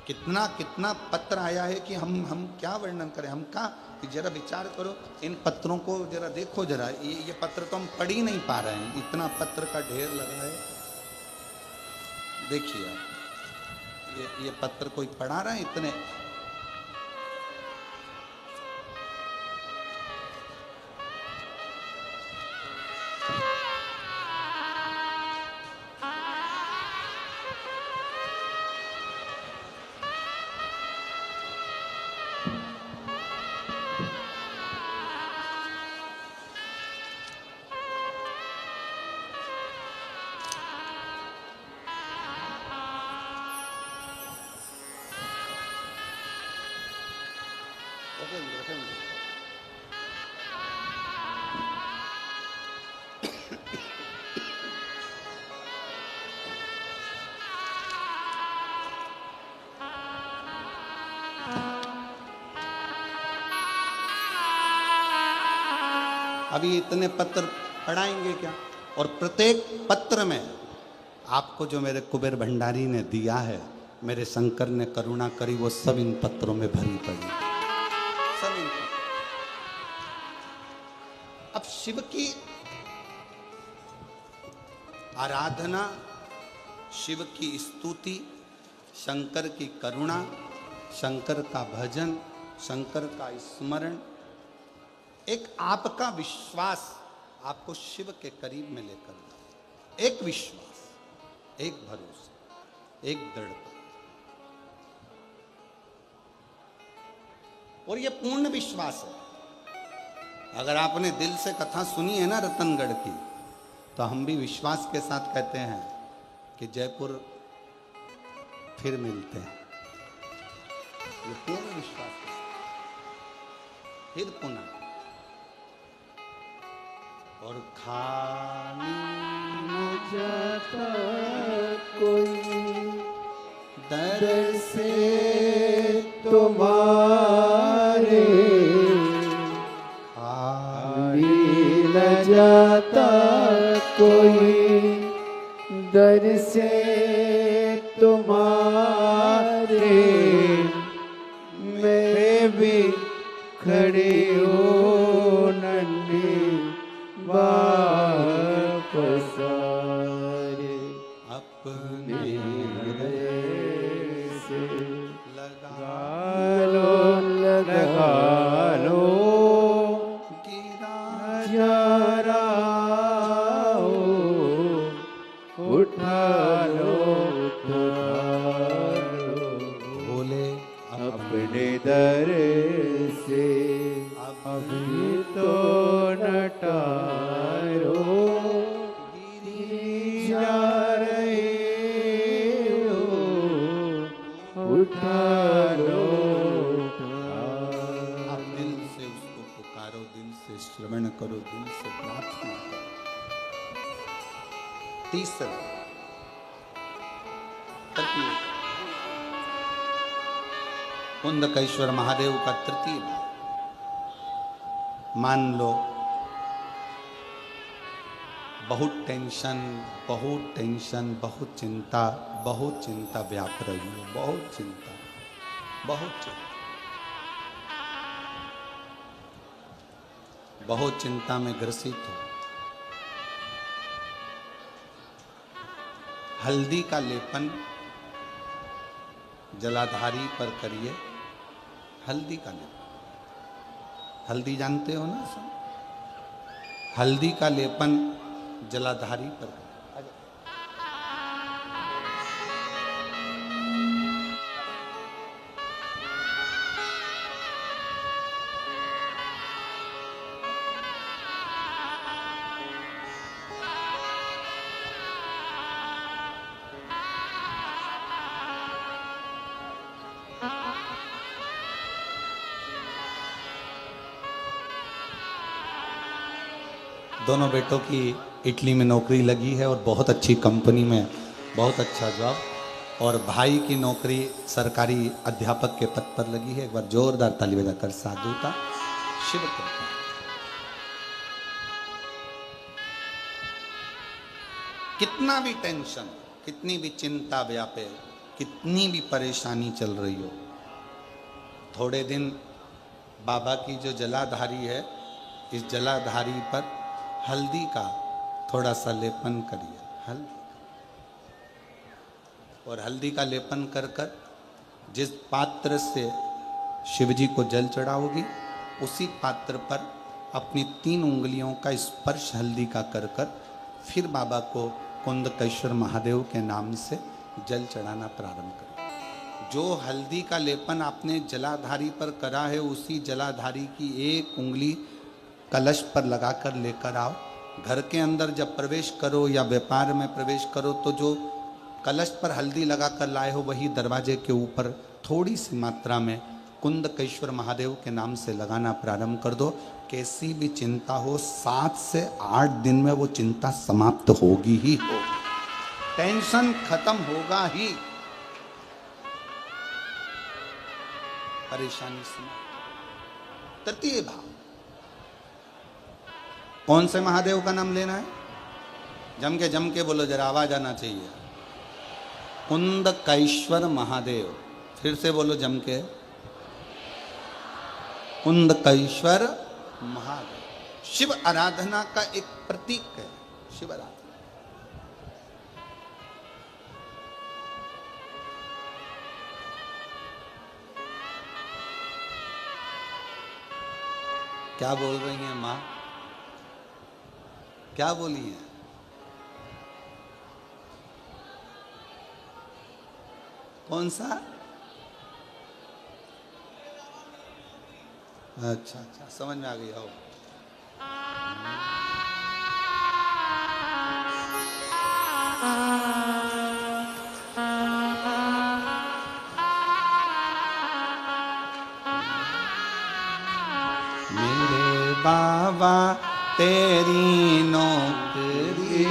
कितना कितना पत्र आया है कि हम क्या वर्णन करें, हम क्या, जरा विचार करो, इन पत्रों को जरा देखो, जरा ये पत्र तो हम पढ़ ही नहीं पा रहे हैं, इतना पत्र का ढेर लगा है। देखिए ये पत्र कोई पढ़ा रहा है इतने। अभी इतने पत्र पढ़ाएंगे क्या? और प्रत्येक पत्र में आपको जो मेरे कुबेर भंडारी ने दिया है, मेरे शंकर ने करुणा करी, वो सब इन पत्रों में भरी पड़ी, सब इन पत्रों। अब शिव की आराधना, शिव की स्तुति, शंकर की करुणा, शंकर का भजन, शंकर का स्मरण, एक आपका विश्वास आपको शिव के करीब में लेकर जाए। एक विश्वास, एक भरोसा, एक दृढ़ता। और ये पूर्ण विश्वास है। अगर आपने दिल से कथा सुनी है ना रतनगढ़ की, तो हम भी विश्वास के साथ कहते हैं कि जयपुर फिर मिलते हैं। ये पूर्ण विश्वास के साथ फिर पुनः। और खाली न जाता कोई दर से तुम्हारे, खाली न जाता कोई दर से तुम्हारे, मैं भी खड़ी हूँ नन्ही वापस अपने से लगा लगा लो गिरा जरा उठा लो बोले अपने दर से अभी तो नटारो गिरी जा रहे हो, उठा लो आप दिल से उसको पुकारो, दिल से श्रवण करो, दिल से प्रार्थना करो। तीसरा कुंदकेश्वर महादेव का तृतीय भाव। मान लो बहुत टेंशन, बहुत चिंता व्याप रही हो, बहुत चिंता, बहुत चिंता में ग्रसित हो। हल्दी का लेपन जलाधारी पर करिए। हल्दी का लेपन, हल्दी जानते हो ना सब? हल्दी का लेपन जलाधारी पर करिए। दोनों बेटों की इटली में नौकरी लगी है और बहुत अच्छी कंपनी में, बहुत अच्छा जॉब। और भाई की नौकरी सरकारी अध्यापक के पद पर लगी है। एक बार जोरदार ताली बजाकर साधुता शिव कृपा। कितना भी टेंशन, कितनी भी चिंता व्यापे, कितनी भी परेशानी चल रही हो, थोड़े दिन बाबा की जो जलाधारी है, इस जलाधारी पर हल्दी का थोड़ा सा लेपन करिए। हल्दी, और हल्दी का लेपन कर कर जिस पात्र से शिवजी को जल चढ़ाओगी, उसी पात्र पर अपनी 3 उंगलियों का स्पर्श हल्दी का कर कर फिर बाबा को कुंदकेश्वर महादेव के नाम से जल चढ़ाना प्रारंभ करें। जो हल्दी का लेपन आपने जलाधारी पर करा है, उसी जलाधारी की 1 उंगली कलश पर लगाकर लेकर आओ। घर के अंदर जब प्रवेश करो या व्यापार में प्रवेश करो, तो जो कलश पर हल्दी लगाकर लाए हो, वही दरवाजे के ऊपर थोड़ी सी मात्रा में कुंदकेश्वर महादेव के नाम से लगाना प्रारंभ कर दो। कैसी भी चिंता हो, 7 से 8 दिन में वो चिंता समाप्त होगी ही हो, टेंशन खत्म होगा ही, परेशानी समाप्त। तृतीय भाव, कौन से महादेव का नाम लेना है? जम के बोलो, जरा आवाज आना चाहिए। कुंदकेश्वर महादेव। फिर से बोलो जम के, कुंदकेश्वर महादेव। शिव आराधना का एक प्रतीक है, शिव आराधना। क्या बोल रही हैं माँ? क्या बोली है? कौन सा? अच्छा अच्छा, समझ में आ गई। आओ। मेरे बाबा तेरी नौकरी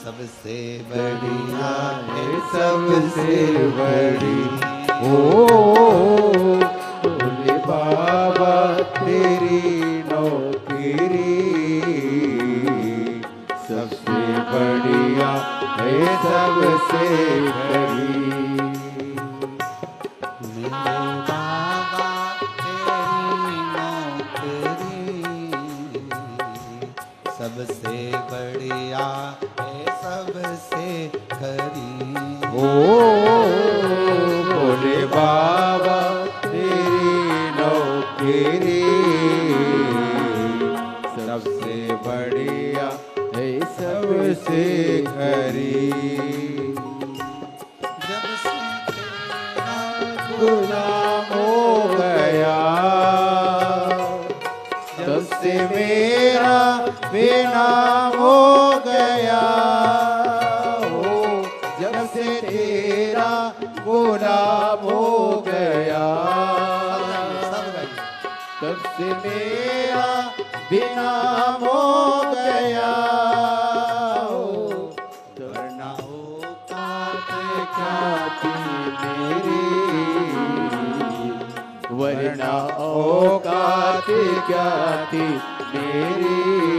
सबसे बढ़िया है, सबसे बड़ी। ओ भोले बाबा तेरी नौकरी सबसे बढ़िया है, सबसे बड़ी। मेरे बाबा तेरी नौकरी सबसे बढ़िया है, सबसे खरी। ओ भोले बाबा तेरी नौकरी सबसे बढ़िया है, सबसे खरी। जब से तेरा गुलाम हो गया, जब से मेरा बेनाम हो गया, हो जब से तेरा गुलाम हो गया, तब से मेरा बेनाम हो गया, वरना औकात क्या थी मेरी, वरना औकात क्या थी मेरी।